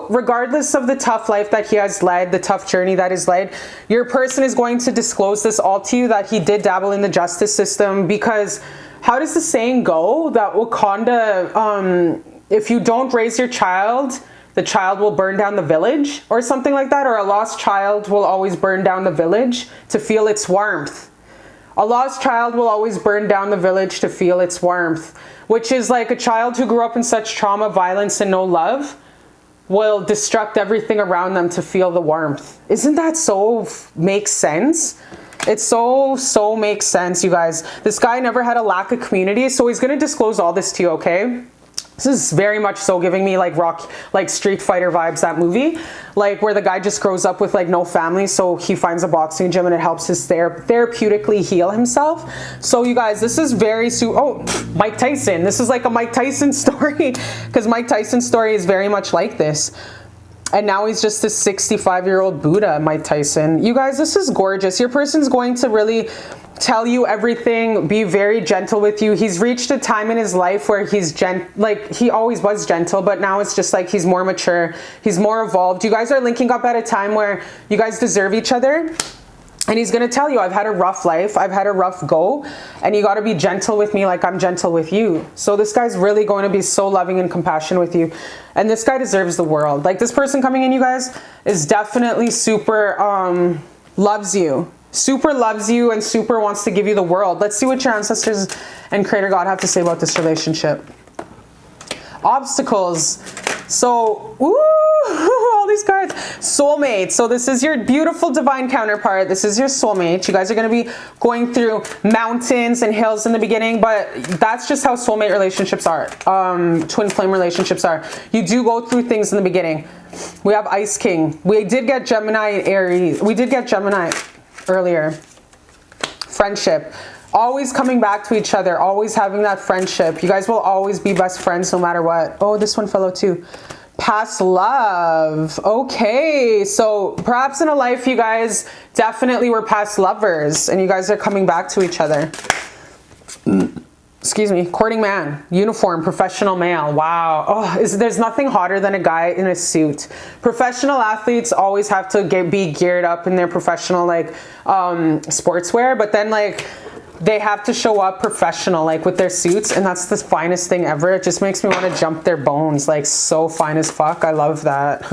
regardless of the tough life that he has led, the tough journey that is led, your person is going to disclose this all to you, that he did dabble in the justice system, because how does the saying go that Wakanda, if you don't raise your child, the child will burn down the village, or something like that, or a lost child will always burn down the village to feel its warmth. A lost child will always burn down the village to feel its warmth. Which is like a child who grew up in such trauma, violence, and no love will destruct everything around them to feel the warmth. Isn't that so makes sense? It so makes sense, you guys. This guy never had a lack of community, so he's going to disclose all this to you, okay? This is very much so giving me like Street Fighter vibes, that movie, like where the guy just grows up with like no family, so he finds a boxing gym and it helps his therapeutically heal himself. So you guys, this is very Mike Tyson. This is like a Mike Tyson story, because Mike Tyson's story is very much like this. And now he's just a 65-year-old Buddha, Mike Tyson. You guys, this is gorgeous. Your person's going to really tell you everything, be very gentle with you. He's reached a time in his life where he's he always was gentle, but now it's just like he's more mature, he's more evolved. You guys are linking up at a time where you guys deserve each other. And he's going to tell you, I've had a rough life, I've had a rough go, and you got to be gentle with me like I'm gentle with you. So this guy's really going to be so loving and compassionate with you. And this guy deserves the world. Like, this person coming in, you guys, is definitely super loves you. Super loves you and super wants to give you the world. Let's see what your ancestors and Creator God have to say about this relationship. Obstacles. So, all these cards. Soulmate. So this is your beautiful divine counterpart. This is your soulmate. You guys are going to be going through mountains and hills in the beginning, but that's just how soulmate relationships are. Twin flame relationships are. You do go through things in the beginning. We have Ice King. We did get Gemini and Aries. We did get Gemini earlier. Friendship. Always coming back to each other, always having that friendship. You guys will always be best friends no matter what. Oh, this one fell out too. Past love. Okay, so perhaps in a life you guys definitely were past lovers and you guys are coming back to each other. Excuse me. Courting man, uniform, professional male. Wow. Oh, there's nothing hotter than a guy in a suit. Professional athletes always have to be geared up in their professional sportswear, but then they have to show up professional, with their suits, and that's the finest thing ever. It just makes me want to jump their bones, so fine as fuck. I love that.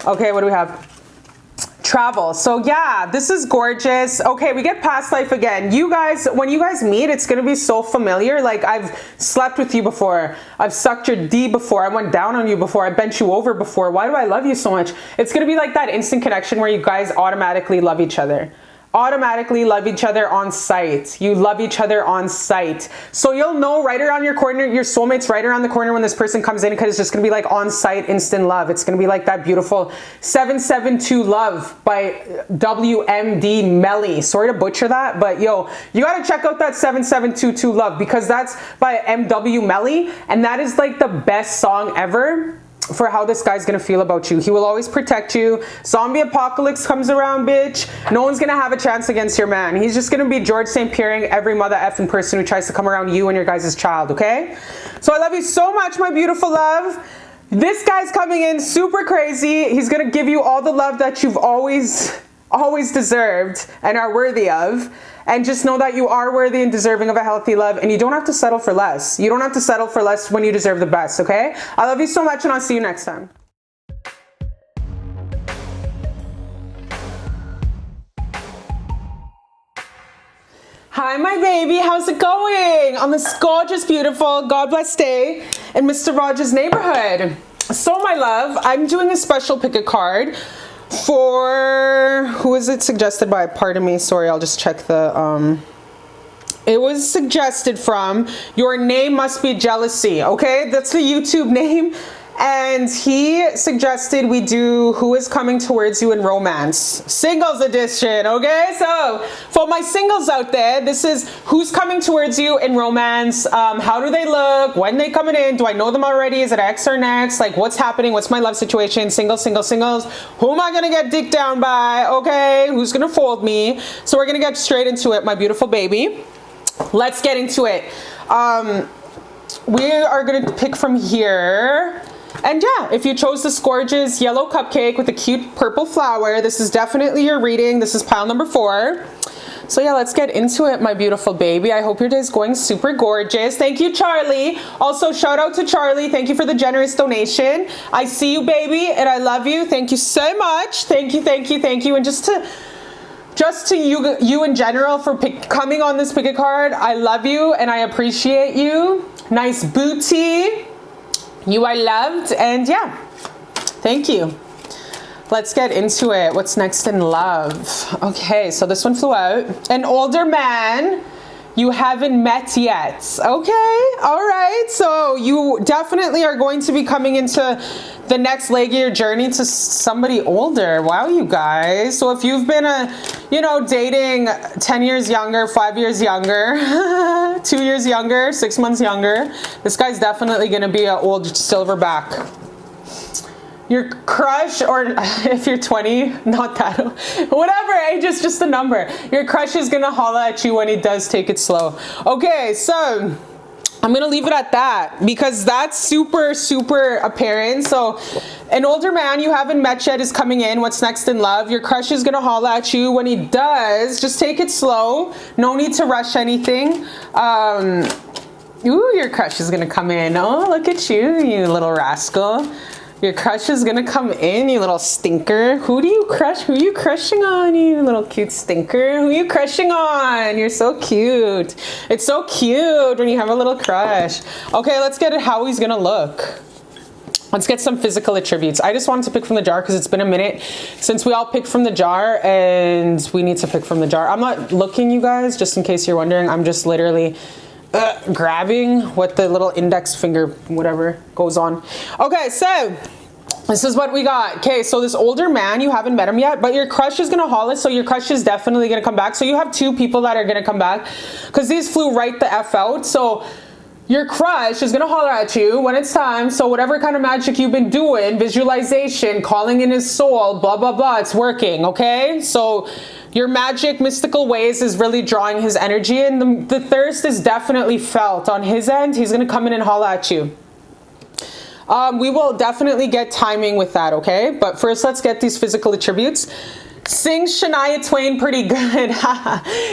Okay, what do we have? travel. So yeah, this is gorgeous. Okay, we get past life again. You guys, when you guys meet, it's gonna be so familiar. Like, I've slept with you before, I've sucked your D before, I went down on you before, I bent you over before. Why do I love you so much? It's gonna be like that instant connection where you guys automatically love each other. Automatically love each other on sight. You love each other on sight. So you'll know right around your corner, your soulmate's right around the corner when this person comes in, because it's just gonna be like on sight instant love. It's gonna be like that beautiful 772 Love by WMD Melly. Sorry to butcher that, but yo, you gotta check out that 7722 Love, because that's by MW Melly, and that is like the best song ever for how this guy's gonna feel about you. He will always protect you. Zombie apocalypse comes around, bitch. No one's gonna have a chance against your man. He's just gonna be George St. Pierreing every mother effing person who tries to come around you and your guys' child, okay? So I love you so much, my beautiful love. This guy's coming in super crazy. He's gonna give you all the love that you've always deserved and are worthy of. And just know that you are worthy and deserving of a healthy love, and you don't have to settle for less. You don't have to settle for less when you deserve the best, okay? I love you so much, and I'll see you next time. Hi, my baby. How's it going on this gorgeous, beautiful, God bless day in Mr. Rogers' neighborhood? So, my love, I'm doing a special pick a card for, who is it suggested by? Pardon me, sorry, I'll just check the, it was suggested from Your Name Must Be Jealousy, okay? That's the YouTube name. And he suggested we do Who Is Coming Towards You in Romance, singles edition, okay? So for my singles out there, this is Who's Coming Towards You in Romance. How do they look? When they coming in? Do I know them already? Is it X or next? Like, what's happening? What's my love situation? Singles, singles, singles. Who am I gonna get dicked down by? Okay, who's gonna fold me? So we're gonna get straight into it, my beautiful baby. Let's get into it. We are gonna pick from here. And yeah, if you chose this gorgeous yellow cupcake with a cute purple flower, this is definitely your reading. This is pile number 4. So yeah, let's get into it, my beautiful baby. I hope your day is going super gorgeous. Thank you, Charlie. Also, shout out to Charlie. Thank you for the generous donation. I see you, baby, and I love you. Thank you so much. Thank you, thank you, thank you. And just to you in general for coming on this pick a card, I love you and I appreciate you. Nice booty. You are loved, and yeah, thank you. Let's get into it. What's next in love? Okay, so this one flew out. An older man you haven't met yet. Okay, all right. So you definitely are going to be coming into the next leg of your journey to somebody older. Wow, you guys. So if you've been dating 10 years younger, 5 years younger, 2 years younger, 6 months younger, this guy's definitely going to be an old silverback. Your crush, or if you're 20, not that, whatever age, it's just a number. Your crush is gonna holla at you when he does take it slow. Okay, so I'm gonna leave it at that because that's super, super apparent. So an older man you haven't met yet is coming in. What's next in love? Your crush is gonna holla at you. When he does, just take it slow. No need to rush anything. Ooh, your crush is gonna come in. Oh, look at you, you little rascal. Your crush is gonna come in, you little stinker. Who do you crush? Who are you crushing on, you little cute stinker? Who are you crushing on? You're so cute. It's so cute when you have a little crush. Okay, let's get at how he's gonna look. Let's get some physical attributes. I just wanted to pick from the jar because it's been a minute since we all picked from the jar, and we need to pick from the jar. I'm not looking, you guys, just in case you're wondering. I'm just literally grabbing what the little index finger, whatever, goes on. Okay, so this is what we got. Okay, so this older man, you haven't met him yet, but your crush is gonna holler, so your crush is definitely gonna come back. So you have 2 people that are gonna come back because these flew right the F out. So your crush is gonna holler at you when it's time. So whatever kind of magic you've been doing, visualization, calling in his soul, blah, blah, blah, it's working, okay? So your magic, mystical ways is really drawing his energy, and the thirst is definitely felt on his end. He's gonna come in and holler at you. We will definitely get timing with that, okay? But first, let's get these physical attributes. Sings Shania Twain pretty good.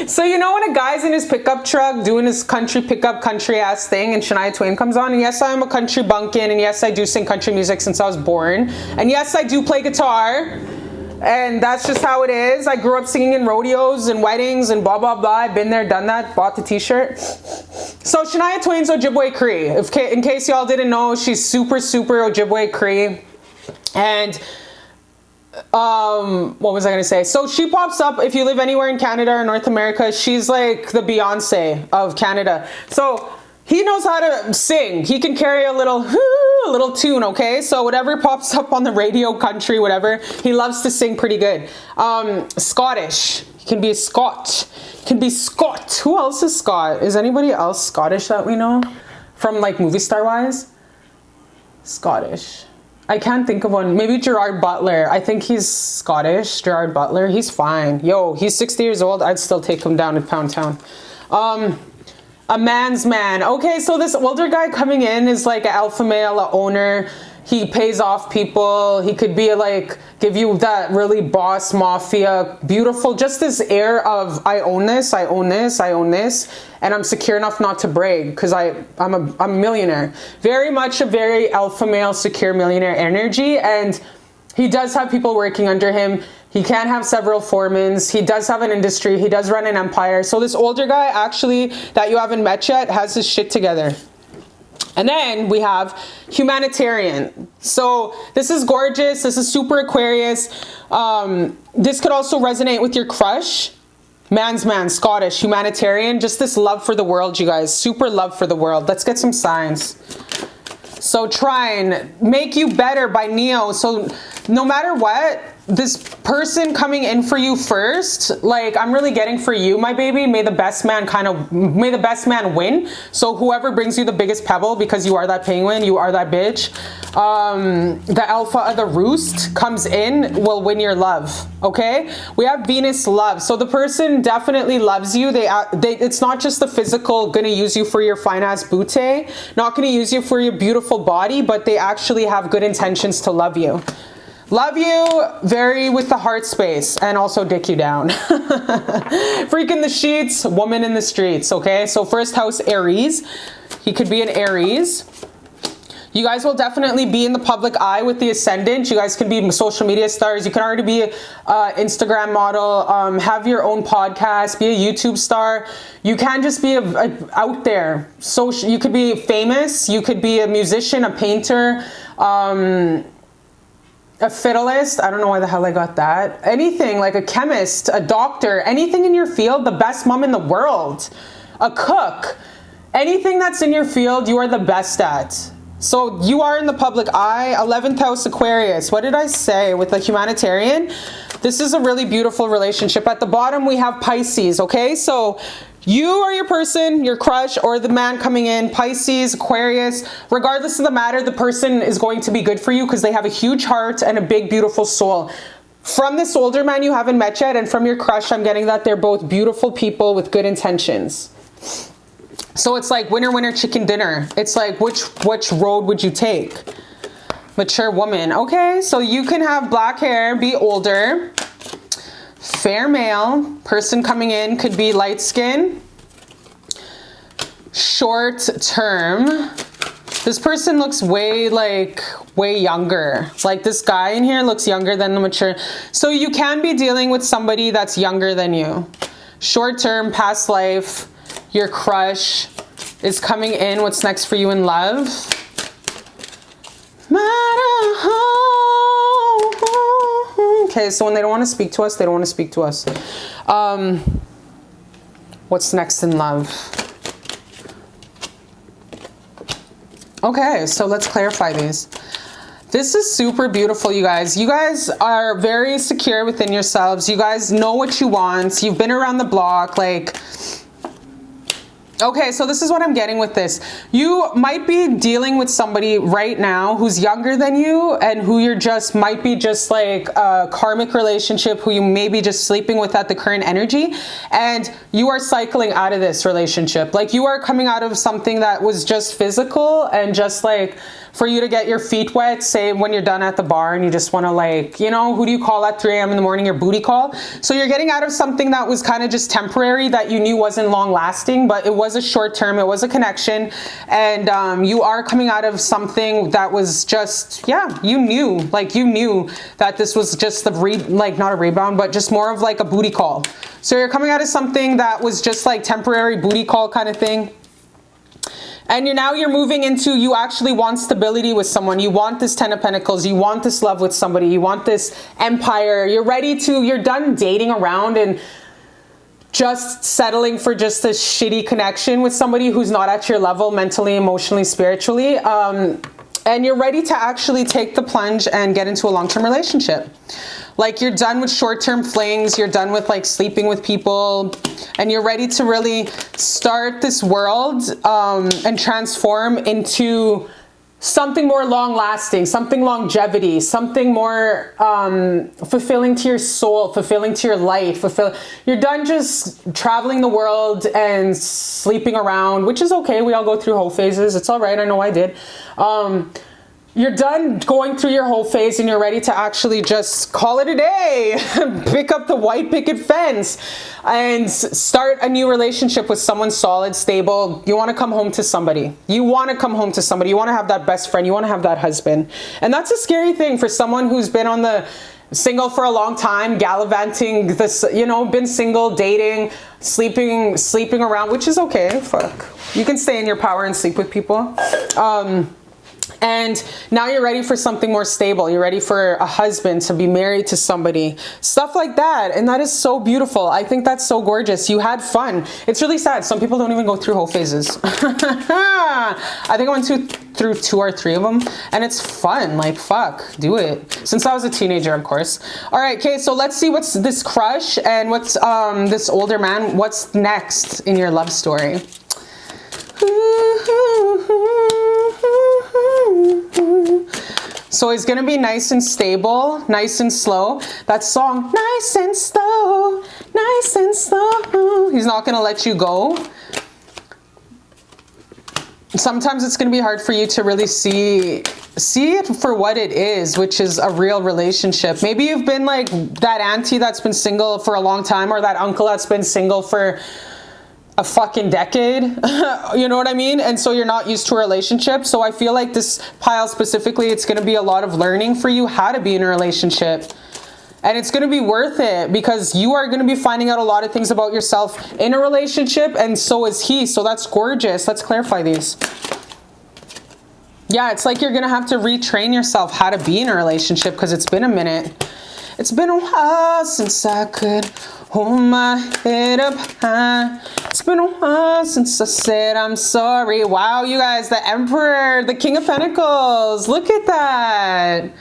So you know when a guy's in his pickup truck doing his country pickup country ass thing and Shania Twain comes on, and yes, I'm a country bumpkin, and yes, I do sing country music since I was born, and yes, I do play guitar. And that's just how it is. I grew up singing in rodeos and weddings and blah, blah, blah. I've been there, done that, bought the t-shirt. So Shania Twain's Ojibwe Cree. In case y'all didn't know, she's super, super Ojibwe Cree. And what was I gonna say? So she pops up if you live anywhere in Canada or North America. She's like the Beyonce of Canada. So he knows how to sing. He can carry a little tune, okay? So whatever pops up on the radio, country, whatever, he loves to sing pretty good. Scottish. He can be a Scot. He can be Scot. Who else is Scot? Is anybody else Scottish that we know? From like movie star wise? Scottish. I can't think of one. Maybe Gerard Butler. I think he's Scottish. Gerard Butler. He's fine. Yo, he's 60 years old. I'd still take him down to Pound Town. A man's man. Okay, so this older guy coming in is like an alpha male, a owner. He pays off people. He could be like, give you that really boss mafia, beautiful, just this air of I own this, I own this, I own this. And I'm secure enough not to brag because I'm a millionaire. Very much a very alpha male, secure millionaire energy. And he does have people working under him. He can have several foremans. He does have an industry. He does run an empire. So this older guy actually that you haven't met yet has his shit together. And then we have humanitarian. So this is gorgeous. This is super Aquarius. This could also resonate with your crush. Man's man, Scottish, humanitarian. Just this love for the world, you guys. Super love for the world. Let's get some signs. So Trine, make you better by Neo. So no matter what, this person coming in for you first, like I'm really getting for you, my baby, may the best man win. So whoever brings you the biggest pebble, because you are that penguin, you are that bitch, the alpha of the roost comes in, will win your love. Okay, we have Venus love. So the person definitely loves you. It's not just the physical, gonna use you for your fine ass booty, not gonna use you for your beautiful body, but they actually have good intentions to love you. Love you, very with the heart space, and also dick you down. Freak in the sheets, woman in the streets, okay? So first house, Aries. He could be an Aries. You guys will definitely be in the public eye with the ascendant. You guys can be social media stars. You can already be an Instagram model, have your own podcast, be a YouTube star. You can just be out there. So you could be famous. You could be a musician, a painter, a fiddleist, I don't know why the hell I got that. Anything, like a chemist, a doctor, anything in your field, the best mom in the world, a cook, anything that's in your field, you are the best at. So you are in the public eye. 11th house, Aquarius. What did I say with the humanitarian? This is a really beautiful relationship. At the bottom, we have Pisces, okay? So you or your person, your crush, or the man coming in, Pisces, Aquarius, regardless of the matter, the person is going to be good for you because they have a huge heart and a big, beautiful soul. From this older man you haven't met yet, and from your crush, I'm getting that they're both beautiful people with good intentions. So it's like winner, winner, chicken dinner. It's like, which road would you take? Mature woman. Okay, so you can have black hair, be older. Fair male, person coming in could be light skin, short term. This person looks way younger. Like this guy in here looks younger than the mature. So you can be dealing with somebody that's younger than you. Short term, past life, your crush is coming in. What's next for you in love? Okay, so when they don't want to speak to us, they don't want to speak to us. What's next in love? Okay, so let's clarify these. This is super beautiful, you guys. You guys are very secure within yourselves. You guys know what you want. You've been around the block, like... Okay, so this is what I'm getting with this. You might be dealing with somebody right now who's younger than you and who you're just, might be just like a karmic relationship, who you may be just sleeping with at the current energy. And you are cycling out of this relationship. Like you are coming out of something that was just physical and just like for you to get your feet wet, say when you're done at the bar and you just want to like, you know, who do you call at 3 a.m. in the morning, your booty call? So you're getting out of something that was kind of just temporary, that you knew wasn't long lasting, but it was was a short term, it was a connection, and you are coming out of something that was just, yeah, you knew that this was just not a rebound, but just more of like a booty call. So you're coming out of something that was just like temporary booty call kind of thing. And now you're moving into, you actually want stability with someone. You want this 10 of Pentacles. You want this love with somebody. You want this empire. You're done dating around and just settling for just a shitty connection with somebody who's not at your level mentally, emotionally, spiritually. And you're ready to actually take the plunge and get into a long-term relationship. Like, you're done with short-term flings. You're done with like sleeping with people, and you're ready to really start this world and transform into something more long-lasting, something longevity, something more fulfilling to your soul, fulfilling to your life. You're done just traveling the world and sleeping around, which is okay. We all go through whole phases. It's all right. I know I did. You're done going through your whole phase, and you're ready to actually just call it a day, pick up the white picket fence and start a new relationship with someone solid, stable. You want to come home to somebody. You want to come home to somebody. You want to have that best friend. You want to have that husband. And that's a scary thing for someone who's been on the single for a long time, gallivanting this, been single, dating, sleeping around, which is okay. Fuck. You can stay in your power and sleep with people. And now you're ready for something more stable. You're ready for a husband, to be married to somebody, stuff like that. And that is so beautiful. I think that's so gorgeous. You had fun. It's really sad. Some people don't even go through whole phases. I think I went through 2 or 3 of them, and it's fun. Like, fuck, do it. Since I was a teenager, of course. All right. Okay. So let's see what's this crush and what's this older man. What's next in your love story? So he's gonna be nice and stable, nice and slow. That song, nice and slow, nice and slow. He's not gonna let you go. Sometimes it's gonna be hard for you to really see it for what it is, which is a real relationship. Maybe you've been like that auntie that's been single for a long time, or that uncle that's been single for a fucking decade. You know what I mean? And so you're not used to a relationship. So I feel like this pile specifically, it's going to be a lot of learning for you how to be in a relationship. And it's going to be worth it, because you are going to be finding out a lot of things about yourself in a relationship, and so is he. So that's gorgeous. Let's clarify these. Yeah, it's like you're going to have to retrain yourself how to be in a relationship, because it's been a minute. It's been a while since I could hold my head up high. It's been a while since I said I'm sorry. Wow, you guys, the Emperor, the King of Pentacles. Look at that.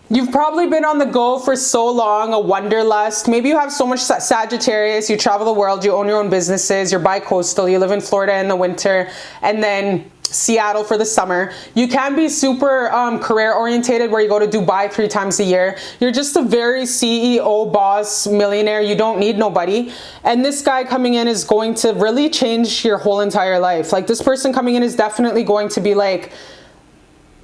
You've probably been on the go for so long, a wanderlust. Maybe you have so much Sagittarius, you travel the world, you own your own businesses, you're bi-coastal, you live in Florida in the winter, and then Seattle for the summer. You can be super career orientated, where you go to Dubai 3 times a year. You're just a very CEO, boss, millionaire. You don't need nobody. And this guy coming in is going to really change your whole entire life. Like, this person coming in is definitely going to be like,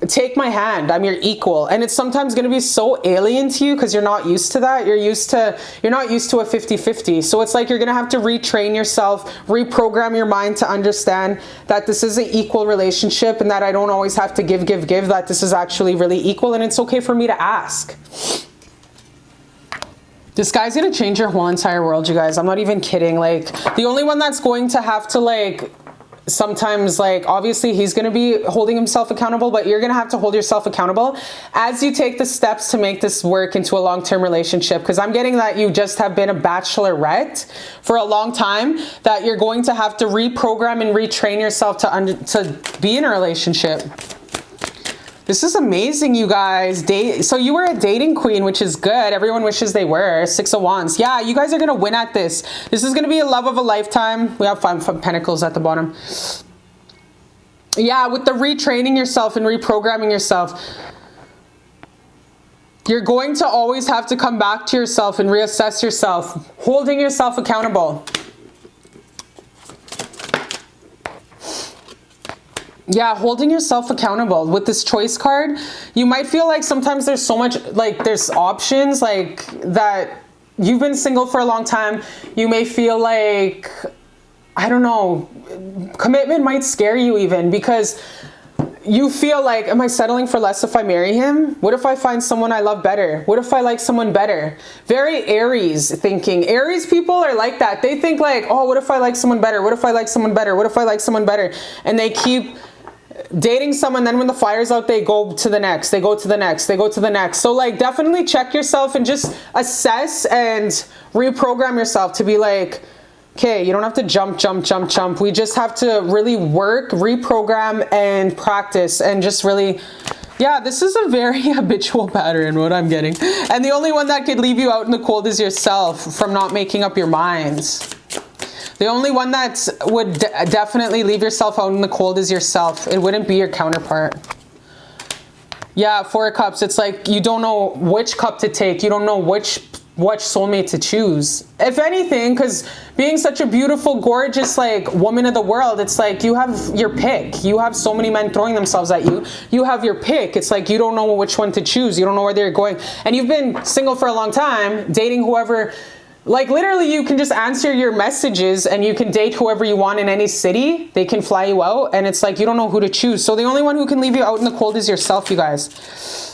take my hand, I'm your equal. And it's sometimes going to be so alien to you, because you're not used to that. You're not used to a 50-50. So it's like you're going to have to retrain yourself, reprogram your mind to understand that this is an equal relationship, and that I don't always have to give, that this is actually really equal, and it's okay for me to ask. This guy's going to change your whole entire world, you guys. I'm not even kidding. Like, the only one that's going to have to, like, sometimes, like, obviously he's going to be holding himself accountable, but you're going to have to hold yourself accountable as you take the steps to make this work into a long-term relationship. Because I'm getting that you just have been a bachelorette for a long time, that you're going to have to reprogram and retrain yourself to be in a relationship. This is amazing, you guys. So you were a dating queen, which is good. Everyone wishes they were. 6 of Wands. Yeah, you guys are going to win at this. This is going to be a love of a lifetime. We have 5 Pentacles at the bottom. Yeah, with the retraining yourself and reprogramming yourself, you're going to always have to come back to yourself and reassess yourself, holding yourself accountable. Yeah, holding yourself accountable. With this choice card, you might feel like sometimes there's so much, like, there's options, like, that you've been single for a long time. You may feel like I don't know, commitment might scare you even, because you feel like, am I settling for less if I marry him? What if I find someone I love better? What if I like someone better? Very Aries thinking. Aries people are like that. They think like, oh, what if I like someone better? What if I like someone better? What if I like someone better? And they keep dating someone, then when the fire's out, they go to the next, they go to the next, they go to the next. So like, definitely check yourself and just assess and reprogram yourself to be like, okay, you don't have to jump. We just have to really work, reprogram, and practice, and just really, yeah, this is a very habitual pattern, what I'm getting. And the only one that could leave you out in the cold is yourself, from not making up your minds. The only one that would definitely leave yourself out in the cold is yourself. It wouldn't be your counterpart. Yeah, 4 of Cups. It's like you don't know which cup to take. You don't know which soulmate to choose. If anything, because being such a beautiful, gorgeous, like, woman of the world, it's like you have your pick. You have so many men throwing themselves at you. You have your pick. It's like you don't know which one to choose. You don't know where they're going. And you've been single for a long time, dating whoever. Like, literally, you can just answer your messages and you can date whoever you want in any city. They can fly you out, and it's like you don't know who to choose. So the only one who can leave you out in the cold is yourself, you guys.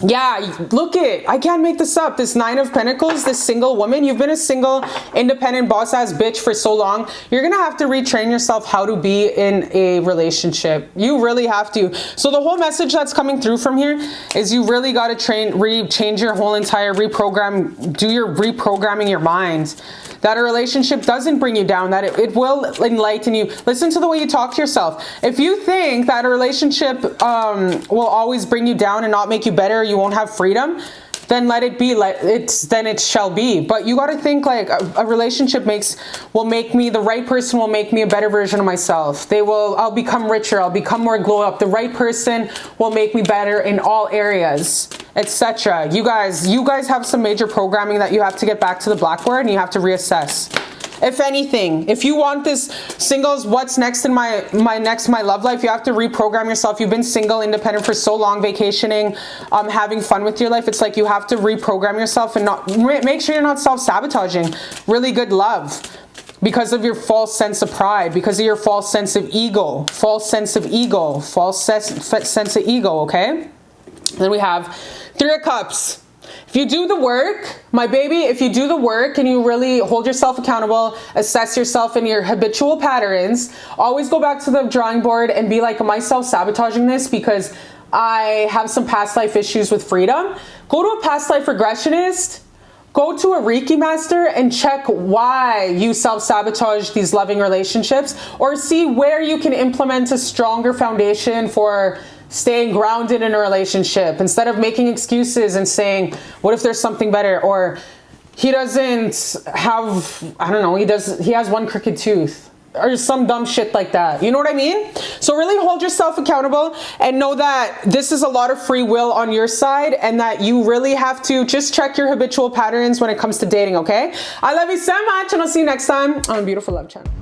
Yeah, look it. I can't make this up. This 9 of Pentacles, this single woman. You've been a single, independent, boss-ass bitch for so long. You're going to have to retrain yourself how to be in a relationship. You really have to. So the whole message that's coming through from here is you really got to change your whole entire reprogram, do your reprogramming your mind. That a relationship doesn't bring you down, that it will enlighten you. Listen to the way you talk to yourself. If you think that a relationship will always bring you down and not make you better, you won't have freedom, then let it be. Then it shall be. But you got to think like a relationship will make me, the right person will make me a better version of myself. I'll become richer. I'll become more glow up. The right person will make me better in all areas, etc. You guys have some major programming that you have to get back to the blackboard, and you have to reassess. If anything, if you want this singles, what's next in my love life, you have to reprogram yourself. You've been single, independent for so long, vacationing, having fun with your life. It's like you have to reprogram yourself and make sure you're not self-sabotaging really good love because of your false sense of pride, because of your false sense of ego, okay? Then we have 3 of Cups. If you do the work, my baby, if you do the work and you really hold yourself accountable, assess yourself and your habitual patterns, always go back to the drawing board and be like, am I self-sabotaging this because I have some past life issues with freedom? Go to a past life regressionist, go to a Reiki master and check why you self-sabotage these loving relationships, or see where you can implement a stronger foundation for staying grounded in a relationship instead of making excuses and saying, what if there's something better? Or he doesn't have, I don't know, he has 1 crooked tooth or some dumb shit like that. You know what I mean? So really hold yourself accountable and know that this is a lot of free will on your side, and that you really have to just check your habitual patterns when it comes to dating, okay? I love you so much, and I'll see you next time on Beautiful Love channel.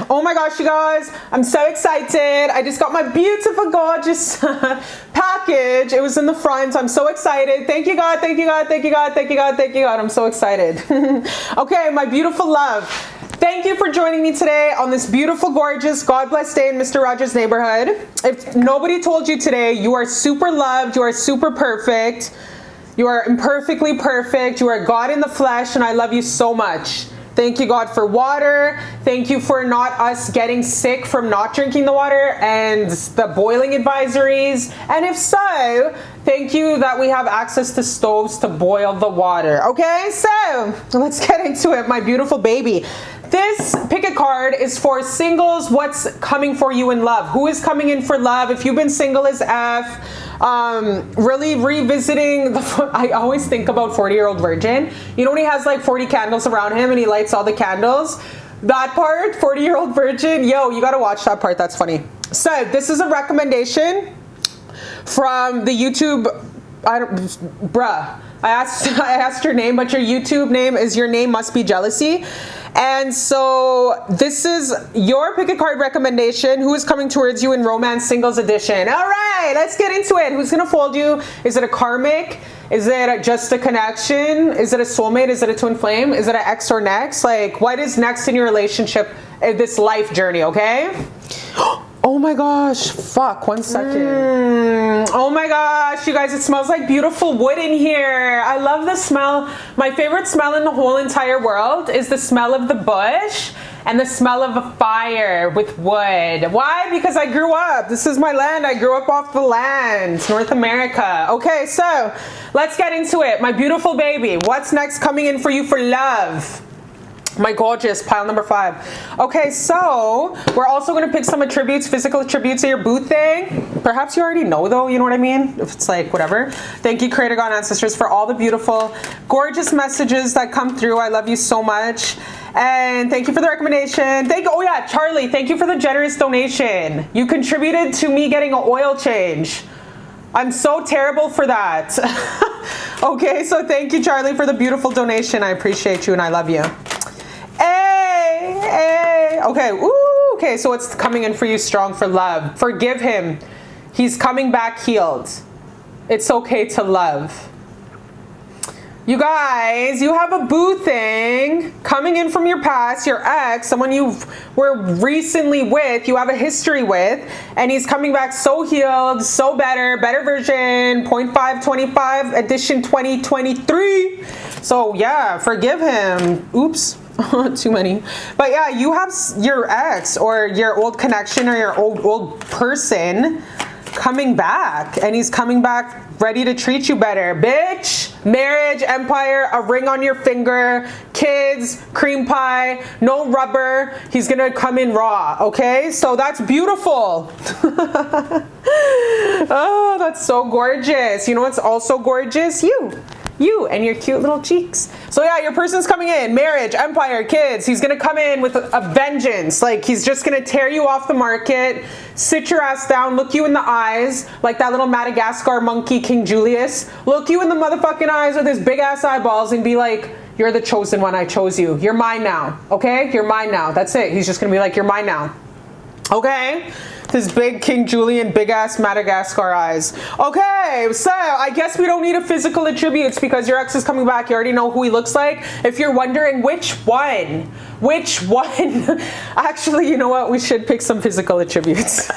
Oh my gosh, you guys, I'm so excited. I just got my beautiful, gorgeous package. It was in the front. I'm so excited. Thank you, God. Thank you, God. Thank you, God. Thank you, God. Thank you, God. I'm so excited. Okay, my beautiful love. Thank you for joining me today on this beautiful, gorgeous, God bless day in Mr. Rogers' neighborhood. If nobody told you today, you are super loved. You are super perfect. You are imperfectly perfect. You are God in the flesh, and I love you so much. Thank you, God, for water. Thank you for not us getting sick from not drinking the water and the boiling advisories. And if so, thank you that we have access to stoves to boil the water. Okay, so let's get into it, my beautiful baby. This pick a card is for singles. What's coming for you in love? Who is coming in for love? If you've been single as F, really revisiting I always think about 40-year-old virgin. You know when he has like 40 candles around him and he lights all the candles? That part, 40-year-old virgin, yo, you gotta watch that part. That's funny. So this is a recommendation from the YouTube bruh. I asked your name, but your YouTube name is Your Name Must Be Jealousy. And so this is your pick a card recommendation. Who is coming towards you in Romance Singles Edition? All right, let's get into it. Who's gonna fold you? Is it a karmic? Is it just a connection? Is it a soulmate? Is it a twin flame? Is it an ex or next? Like, what is next in your relationship, this life journey, okay? Oh my gosh, fuck, 1 second. Oh my gosh, you guys, it smells like beautiful wood in here. I love the smell. My favorite smell in the whole entire world is the smell of the bush and the smell of a fire with wood. Why? Because I grew up. This is my land. I grew up off the land, North America. Okay, so let's get into it. My beautiful baby, what's next coming in for you for love? My gorgeous, pile number 5. Okay, so we're also going to pick some attributes, physical attributes of your boo thing. Perhaps you already know though, you know what I mean? If it's like, whatever. Thank you, Creator God Ancestors, for all the beautiful, gorgeous messages that come through. I love you so much. And thank you for the recommendation. Oh yeah, Charlie, thank you for the generous donation. You contributed to me getting an oil change. I'm so terrible for that. Okay, so thank you, Charlie, for the beautiful donation. I appreciate you and I love you. Hey. Okay, ooh, okay, so it's coming in for you strong for love. Forgive him. He's coming back healed. It's okay to love. You guys, you have a boo thing coming in from your past, your ex, someone you were recently with, you have a history with, and he's coming back so healed, so better version, 0.525 edition 2023. So yeah, forgive him. Oops. Too many. But yeah, you have your ex or your old connection or your old person coming back, and he's coming back ready to treat you better. Bitch, marriage, empire, a ring on your finger, kids, cream pie, no rubber. He's gonna come in raw, okay? So that's beautiful. Oh, that's so gorgeous. You know what's also gorgeous? You and your cute little cheeks. So yeah, your person's coming in, marriage, empire, kids. He's gonna come in with a vengeance. Like, he's just gonna tear you off the market, sit your ass down, look you in the eyes, like that little Madagascar monkey, King Julius. Look you in the motherfucking eyes with his big ass eyeballs and be like, you're the chosen one, I chose you. You're mine now, okay? You're mine now, that's it. He's just gonna be like, you're mine now, okay? His big King Julian, big ass Madagascar eyes. Okay, so I guess we don't need a physical attributes because your ex is coming back. You already know who he looks like. If you're wondering which one, actually, you know what? We should pick some physical attributes.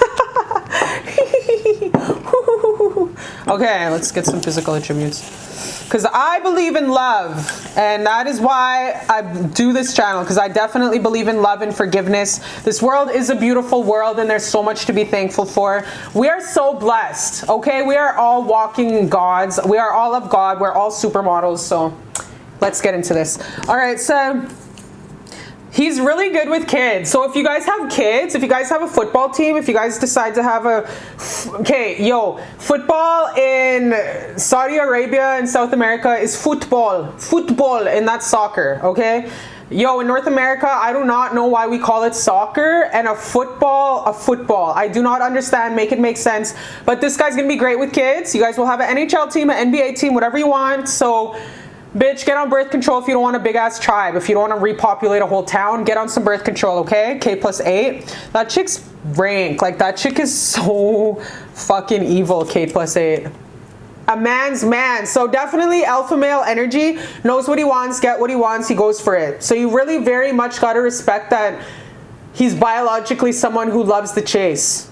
Okay, let's get some physical attributes. Because I believe in love, and that is why I do this channel, because I definitely believe in love and forgiveness. This world is a beautiful world, and there's so much to be thankful for. We are so blessed, okay? We are all walking gods. We are all of God. We're all supermodels, so let's get into this. All right, so he's really good with kids. So if you guys have kids, if you guys have a football team, if you guys decide to have a... Okay, yo, football in Saudi Arabia and South America is football. Football, and that's soccer, okay? Yo, in North America, I do not know why we call it soccer and a football. I do not understand. Make it make sense. But this guy's going to be great with kids. You guys will have an NHL team, an NBA team, whatever you want. So... bitch, get on birth control if you don't want a big ass tribe. If you don't want to repopulate a whole town, get on some birth control, okay? K+8. That chick's rank. Like, that chick is so fucking evil, K+8. A man's man. So definitely alpha male energy. Knows what he wants, get what he wants, he goes for it. So you really very much got to respect that he's biologically someone who loves the chase.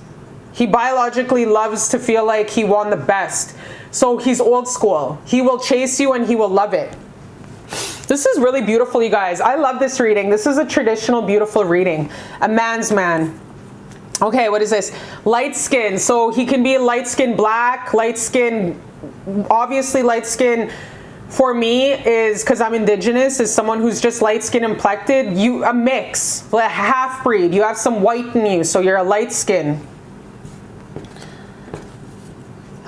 He biologically loves to feel like he won the best. So he's old school. He will chase you and he will love it. This is really beautiful, you guys. I love this reading. This is a traditional, beautiful reading. A man's man. Okay, what is this? Light skin. So he can be light skin black, light skin, obviously light skin for me is, because I'm indigenous, is someone who's just light skin and complected. You, a mix, like a half breed. You have some white in you, so you're a light skin.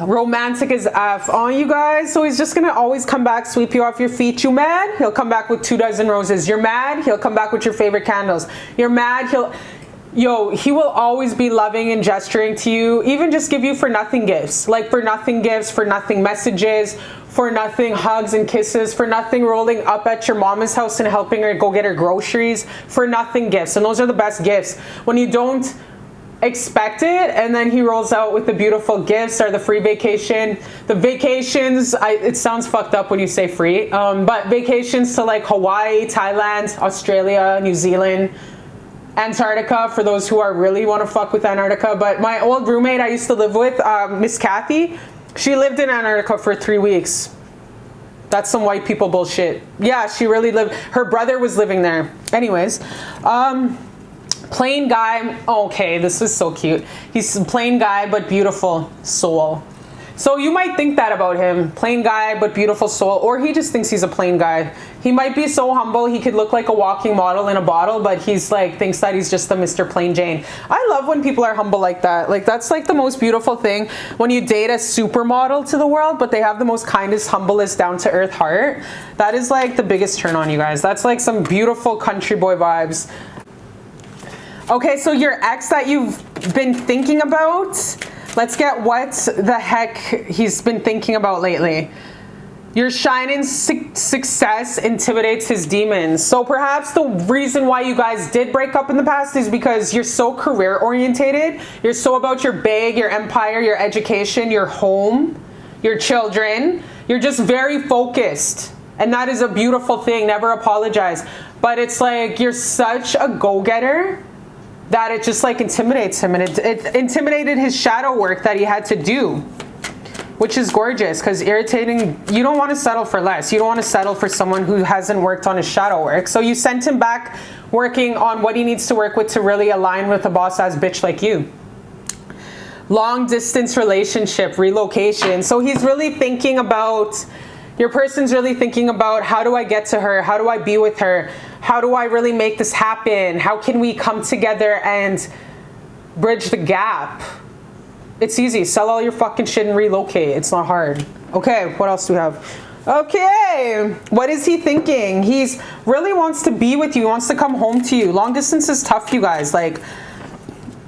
Romantic as F on you guys. So he's just gonna always come back, sweep you off your feet. You mad? He'll come back with 2 dozen roses. You're mad? He'll come back with your favorite candles. You're mad? Yo, he will always be loving and gesturing to you, even just give you for nothing gifts. Like for nothing gifts, for nothing messages, for nothing hugs and kisses, for nothing rolling up at your mama's house and helping her go get her groceries, for nothing gifts. And those are the best gifts. When you don't expect it and then he rolls out with the beautiful gifts or the free vacation. The vacations, it sounds fucked up when you say free, but vacations to like Hawaii, Thailand, Australia, New Zealand, Antarctica for those who are really want to fuck with Antarctica. But my old roommate I used to live with, Miss Kathy, she lived in Antarctica for 3 weeks. That's some white people bullshit. Yeah, she really lived. Her brother was living there. Anyways, plain guy. Okay, this is so cute. He's a plain guy but beautiful soul. So you might think that about him. Plain guy but beautiful soul. Or he just thinks he's a plain guy. He might be so humble he could look like a walking model in a bottle, but he's like thinks that he's just a Mr. Plain Jane. I love when people are humble like that. Like that's like the most beautiful thing when you date a supermodel to the world, but they have the most kindest, humblest, down-to-earth heart. That is like the biggest turn on, you guys. That's like some beautiful country boy vibes. Okay, so your ex that you've been thinking about, let's get what the heck he's been thinking about lately. Your shining success intimidates his demons. So perhaps the reason why you guys did break up in the past is because you're so career orientated. You're so about your bag, your empire, your education, your home, your children. You're just very focused. And that is a beautiful thing. Never apologize. But it's like you're such a go-getter that it just like intimidates him, and it intimidated his shadow work that he had to do, which is gorgeous because irritating. You don't want to settle for less. You don't want to settle for someone who hasn't worked on his shadow work. So you sent him back working on what he needs to work with to really align with a boss-ass bitch like you. Long distance relationship, relocation. So he's really thinking about, your person's really thinking about, how do I get to her? How do I be with her? How do I really make this happen? How can we come together and bridge the gap? It's easy. Sell all your fucking shit and relocate. It's not hard. Okay, what else do we have? Okay, what is he thinking? He's really wants to be with you. He wants to come home to you. Long distance is tough, you guys. Like,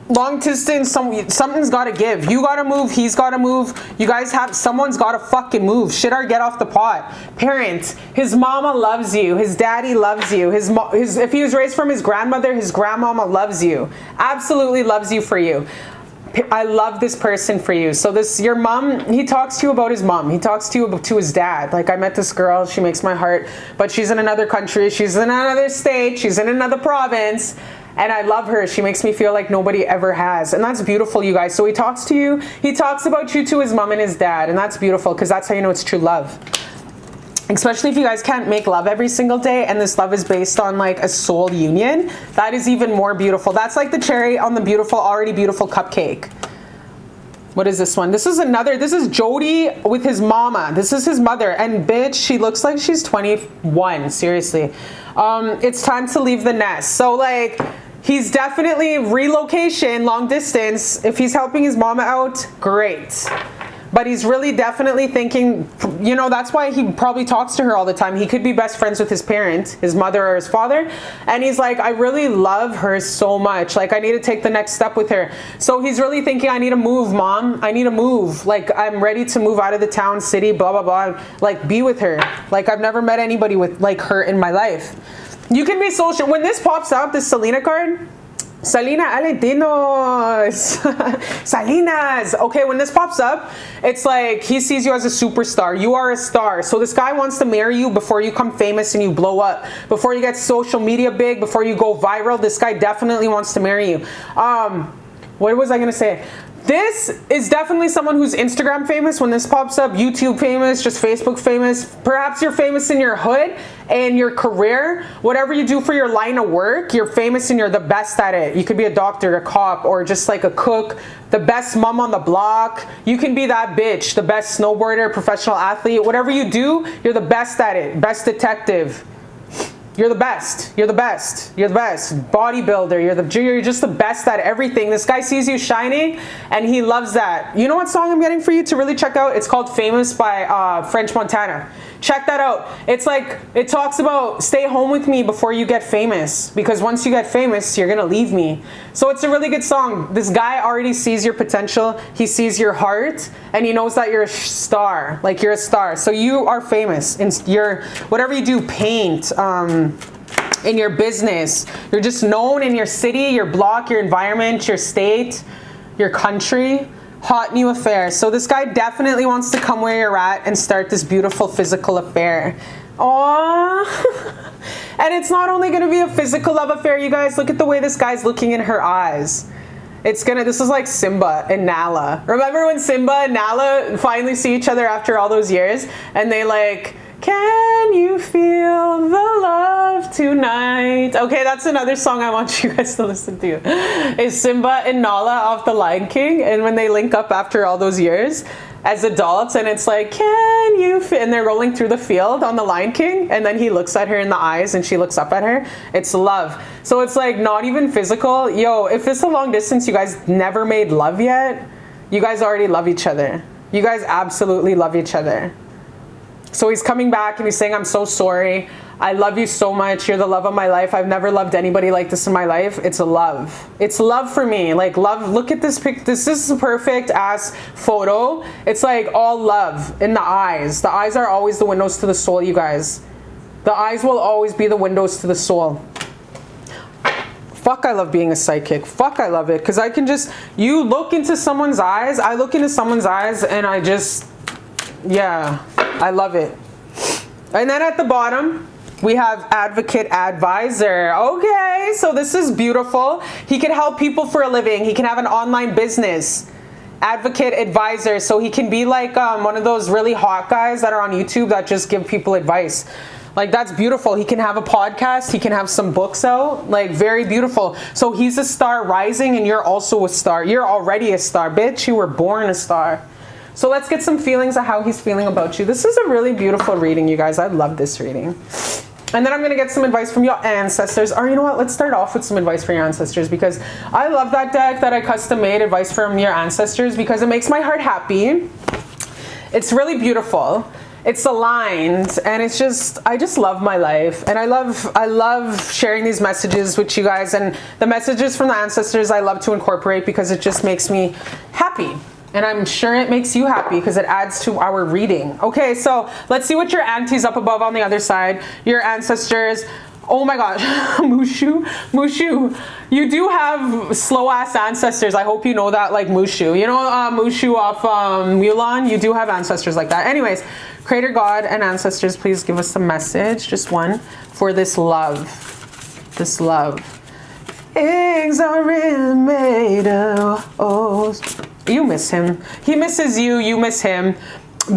long distance, something's got to give. You got to move. He's got to move. You guys have, someone's got to fucking move. Shit or get off the pot. Parents, his mama loves you. His daddy loves you. If he was raised from his grandmother, his grandmama loves you. Absolutely loves you for you. I love this person for you. So your mom, he talks to you about his mom. He talks to you to his dad. Like, I met this girl. She makes my heart, but she's in another country. She's in another state. She's in another province. And I love her. She makes me feel like nobody ever has. And that's beautiful, you guys. So he talks to you. He talks about you to his mom and his dad. And that's beautiful because that's how you know it's true love. Especially if you guys can't make love every single day and this love is based on like a soul union. That is even more beautiful. That's like the cherry on the beautiful, already beautiful cupcake. What is this one? This is Jody with his mama. This is his mother. And bitch, she looks like she's 21. Seriously. It's time to leave the nest. So like, he's definitely relocation, long distance. If he's helping his mama out, great. But he's really definitely thinking, you know, that's why he probably talks to her all the time. He could be best friends with his parent, his mother or his father. And he's like, I really love her so much. Like, I need to take the next step with her. So he's really thinking, I need to move, mom. I need to move. Like, I'm ready to move out of the town, city, blah, blah, blah. Like, be with her. Like, I've never met anybody with like her in my life. You can be social. When this pops up, this Selena card, Selena Alentinos. Salinas. Okay, when this pops up, it's like he sees you as a superstar. You are a star. So this guy wants to marry you before you become famous and you blow up. Before you get social media big, before you go viral, this guy definitely wants to marry you. What was I going to say? This is definitely someone who's Instagram famous when this pops up, YouTube famous, just Facebook famous. Perhaps you're famous in your hood and your career. Whatever you do for your line of work, you're famous and you're the best at it. You could be a doctor, a cop, or just like a cook, the best mom on the block. You can be that bitch, the best snowboarder, professional athlete. Whatever you do, you're the best at it. Best detective. You're the best. You're the best. You're the best. Bodybuilder. You're just the best at everything. This guy sees you shining and he loves that. You know what song I'm getting for you to really check out? It's called Famous by French Montana. Check that out. It's like, it talks about stay home with me before you get famous, because once you get famous, you're gonna leave me. So it's a really good song. This guy already sees your potential. He sees your heart, and he knows that you're a star. Like, you're a star. So you are famous in your, whatever you do, paint, in your business. You're just known in your city, your block, your environment, your state, your country. Hot new affair. So this guy definitely wants to come where you're at and start this beautiful physical affair. Aww. And it's not only going to be a physical love affair, you guys. Look at the way this guy's looking in her eyes. This is like Simba and Nala. Remember when Simba and Nala finally see each other after all those years? And they like, can you feel the love tonight? Okay, that's another song I want you guys to listen to. Is Simba and Nala off The Lion King, and when they link up after all those years as adults, and it's like, can you feel, and they're rolling through the field on The Lion King, and then he looks at her in the eyes and she looks up at her. It's love. So it's like not even physical. Yo, if it's a long distance, you guys never made love yet, you guys already love each other. You guys absolutely love each other. So he's coming back and he's saying, I'm so sorry. I love you so much. You're the love of my life. I've never loved anybody like this in my life. It's a love. It's love for me. Like, love. Look at this pic. This is a perfect ass photo. It's like all love in the eyes. The eyes are always the windows to the soul, you guys. The eyes will always be the windows to the soul. Fuck, I love being a psychic. Fuck, I love it. Because I can just, you look into someone's eyes. I look into someone's eyes and I just, yeah, I love it. And then at the bottom, we have advocate advisor. Okay, so this is beautiful. He can help people for a living. He can have an online business. Advocate advisor. So he can be like one of those really hot guys that are on YouTube that just give people advice. Like, that's beautiful. He can have a podcast. He can have some books out. Like, very beautiful. So he's a star rising and you're also a star. You're already a star, bitch. You were born a star. So let's get some feelings of how he's feeling about you. This is a really beautiful reading, you guys. I love this reading. And then I'm going to get some advice from your ancestors. Or you know what? Let's start off with some advice for your ancestors, because I love that deck that I custom made, advice from your ancestors, because it makes my heart happy. It's really beautiful. It's aligned, and it's just, I just love my life, and I love sharing these messages with you guys, and the messages from the ancestors I love to incorporate because it just makes me happy. And I'm sure it makes you happy because it adds to our reading. Okay, so let's see what your auntie's up above on the other side. Your ancestors. Oh my gosh, Mushu, you do have slow-ass ancestors. I hope you know that, like Mushu. You know Mushu off Mulan? You do have ancestors like that. Anyways, Creator God and ancestors, please give us a message, just one, for this love. This love. Eggs are really made of... Oh, you miss him. He misses you. You miss him.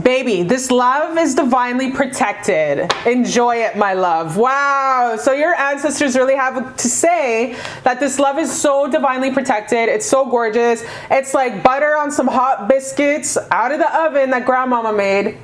Baby, this love is divinely protected. Enjoy it, my love. Wow. So your ancestors really have to say that this love is so divinely protected. It's so gorgeous. It's like butter on some hot biscuits out of the oven that grandmama made.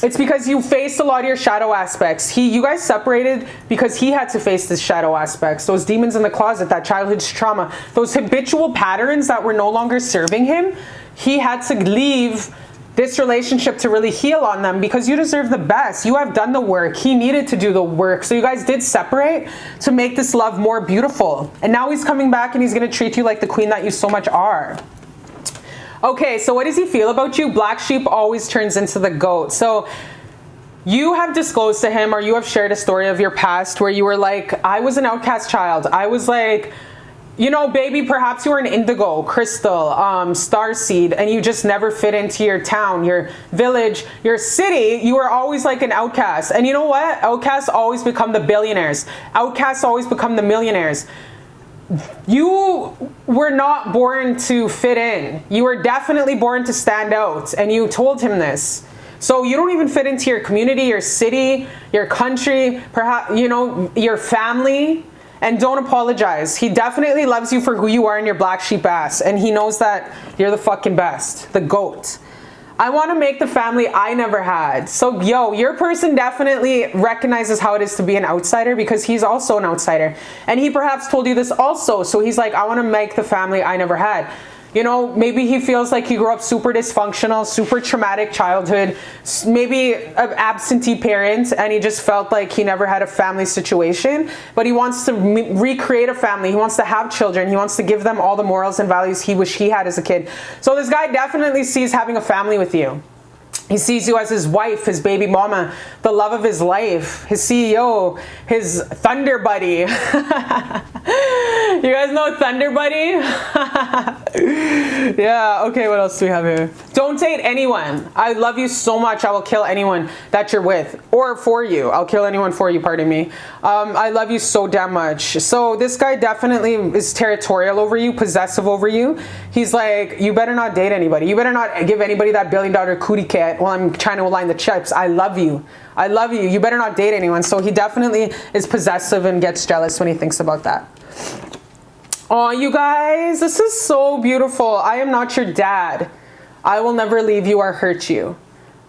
It's because you faced a lot of your shadow aspects. You guys separated because he had to face the shadow aspects. Those demons in the closet, that childhood trauma, those habitual patterns that were no longer serving him. He had to leave this relationship to really heal on them, because you deserve the best. You have done the work. He needed to do the work. So you guys did separate to make this love more beautiful. And now he's coming back and he's going to treat you like the queen that you so much are. Okay, so what does he feel about you? Black sheep always turns into the goat. So you have disclosed to him, or you have shared a story of your past where you were like, I was an outcast child. I was like, you know, baby, perhaps you were an indigo, crystal, starseed, and you just never fit into your town, your village, your city. You were always like an outcast. And you know what? Outcasts always become the billionaires. Outcasts always become the millionaires. You were not born to fit in. You were definitely born to stand out, and you told him this. So you don't even fit into your community, your city, your country, perhaps, you know, your family. And don't apologize. He definitely loves you for who you are in your black sheep ass, and he knows that you're the fucking best, the GOAT. I want to make the family I never had. So, yo, your person definitely recognizes how it is to be an outsider, because he's also an outsider. And he perhaps told you this also. So he's like, I want to make the family I never had. You know, maybe he feels like he grew up super dysfunctional, super traumatic childhood, maybe an absentee parent, and he just felt like he never had a family situation, but he wants to recreate a family. He wants to have children. He wants to give them all the morals and values he wished he had as a kid. So this guy definitely sees having a family with you. He sees you as his wife, his baby mama, the love of his life, his CEO, his Thunder Buddy. You guys know Thunder Buddy? Yeah, okay, what else do we have here? Don't date anyone. I love you so much, I will kill anyone that you're with. Or for you. I'll kill anyone for you, pardon me. I love you so damn much. So this guy definitely is territorial over you, possessive over you. He's like, you better not date anybody. You better not give anybody that $1 billion cootie cat while I'm trying to align the chips. I love you. I love you. You better not date anyone. So he definitely is possessive and gets jealous when he thinks about that. Oh, you guys, this is so beautiful. I am not your dad. I will never leave you or hurt you.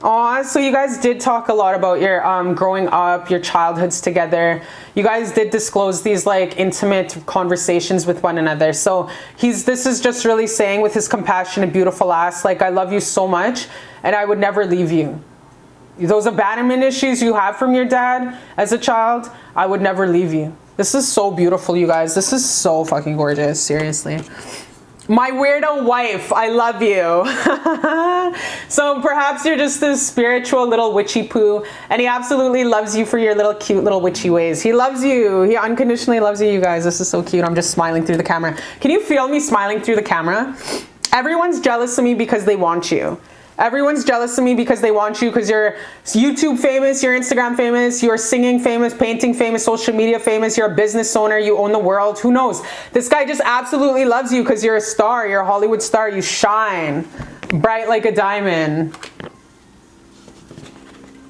Aw, so you guys did talk a lot about your growing up, your childhoods together. You guys did disclose these like intimate conversations with one another. So this is just really saying with his compassionate, beautiful ass, like, I love you so much and I would never leave you. Those abandonment issues you have from your dad as a child, I would never leave you. This is so beautiful, you guys. This is so fucking gorgeous, seriously. My weirdo wife, I love you. So perhaps you're just this spiritual little witchy poo, and he absolutely loves you for your little cute little witchy ways. He loves you. He unconditionally loves you, you guys. This is so cute. I'm just smiling through the camera. Can you feel me smiling through the camera? Everyone's jealous of me because they want you. Everyone's jealous of me because they want you, because you're YouTube famous, you're Instagram famous, you're singing famous, painting famous, social media famous, you're a business owner, you own the world, who knows? This guy just absolutely loves you because you're a star, you're a Hollywood star, you shine, bright like a diamond.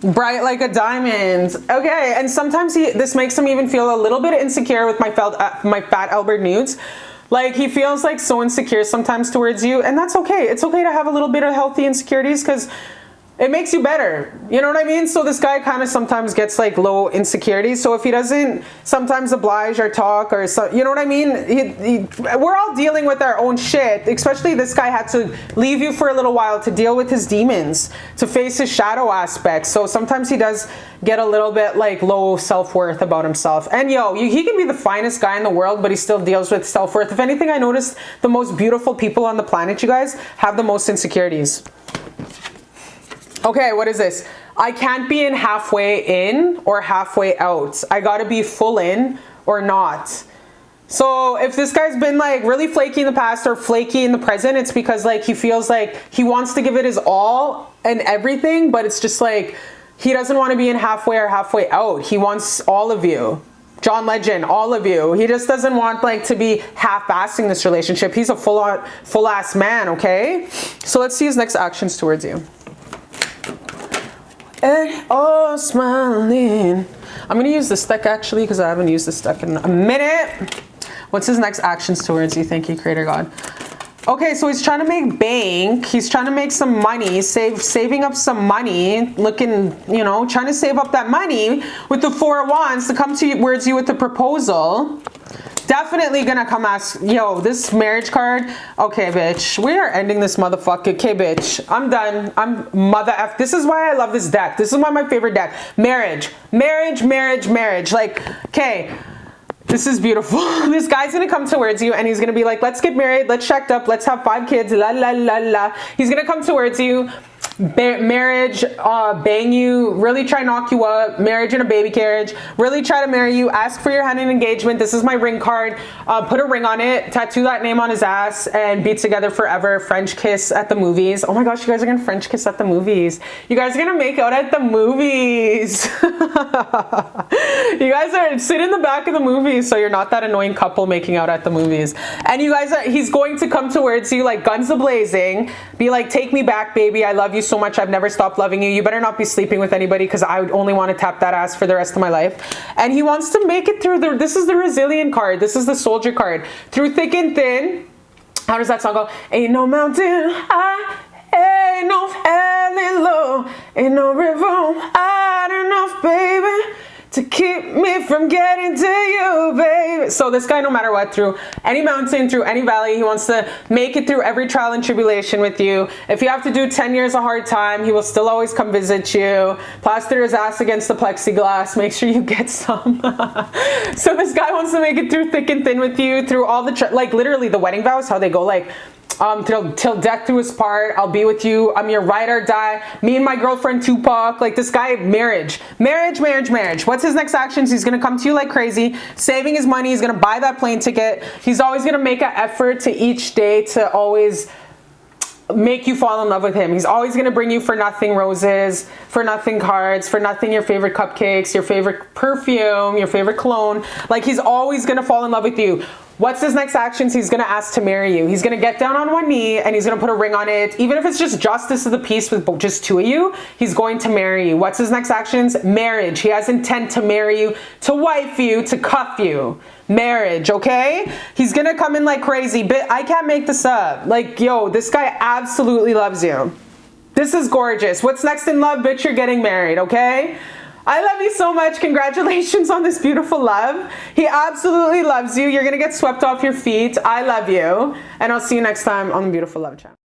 Bright like a diamond. Okay, and sometimes this makes him even feel a little bit insecure with my fat Albert nudes. Like, he feels like so insecure sometimes towards you, and that's okay. It's okay to have a little bit of healthy insecurities because it makes you better. You know what I mean? So this guy kind of sometimes gets like low insecurities. So if he doesn't sometimes oblige or talk or so, you know what I mean? We're all dealing with our own shit. Especially this guy had to leave you for a little while to deal with his demons, to face his shadow aspects. So sometimes he does get a little bit like low self-worth about himself. And yo, he can be the finest guy in the world, but he still deals with self-worth. If anything, I noticed the most beautiful people on the planet, you guys, have the most insecurities. Okay, what is this? I can't be in halfway in or halfway out. I gotta be full in or not. So if this guy's been like really flaky in the past or flaky in the present, it's because like he feels like he wants to give it his all and everything, but it's just like he doesn't want to be in halfway or halfway out. He wants all of you. John Legend, all of you. He just doesn't want like to be half-assing this relationship. He's a full-ass man, okay? So let's see his next actions towards you. And oh, smiling. I'm gonna use this deck actually because I haven't used this deck in a minute. What's his next actions towards you? Thank you, Creator God. Okay, so he's trying to make bank. He's trying to make some money, saving up some money, looking, you know, trying to save up that money with the Four of Wands to come towards you with the proposal. Definitely gonna come ask, yo, this marriage card. Okay, bitch, we are ending this motherfucker. Okay, bitch, I'm done. I'm mother F. This is why I love this deck. This is one of my favorite deck. Marriage, marriage, marriage, marriage. Like, okay, this is beautiful. This guy's gonna come towards you and he's gonna be like, let's get married, let's shacked up, let's have 5 kids, la la la la. He's gonna come towards you. Marriage, bang you, really try knock you up, marriage in a baby carriage, really try to marry you, ask for your hand in engagement. This is my ring card. Put a ring on it, tattoo that name on his ass, and be together forever. French kiss at the movies. Oh my gosh, you guys are gonna French kiss at the movies. You guys are gonna make out at the movies. You guys are sit in the back of the movies so you're not that annoying couple making out at the movies. And you guys he's going to come towards you like guns a-blazing, be like, take me back, baby, I love you so much, I've never stopped loving you. You better not be sleeping with anybody because I would only want to tap that ass for the rest of my life. And he wants to make it through this is the resilient card. This is the soldier card. Through thick and thin. How does that song go? Ain't no mountain high, ain't no valley low, ain't no river wide enough, baby. to keep me from getting to you, baby. So this guy, no matter what, through any mountain, through any valley, he wants to make it through every trial and tribulation with you. If you have to do 10 years of hard time, he will still always come visit you. Plaster his ass against the plexiglass. Make sure you get some. So this guy wants to make it through thick and thin with you, through all the, like literally the wedding vows, how they go like, till death do us part, I'll be with you, I'm your ride or die, me and my girlfriend Tupac. Like this guy, marriage. What's his next actions? He's gonna come to you like crazy, saving his money, he's gonna buy that plane ticket, he's always gonna make an effort to each day to always make you fall in love with him. He's always gonna bring you for nothing roses, for nothing cards, for nothing your favorite cupcakes, your favorite perfume, your favorite cologne. Like he's always gonna fall in love with you. What's his next actions? He's gonna ask to marry you. He's gonna get down on one knee and he's gonna put a ring on it. Even if it's just justice of the peace with just two of you, he's going to marry you. What's his next actions? Marriage. He has intent to marry you, to wife you, to cuff you. Marriage, okay? He's gonna come in like crazy, but I can't make this up. Like, yo, this guy absolutely loves you. This is gorgeous. What's next in love, bitch? You're getting married, okay? I love you so much. Congratulations on this beautiful love. He absolutely loves you. You're gonna get swept off your feet. I love you. And I'll see you next time on the Beautiful Love channel.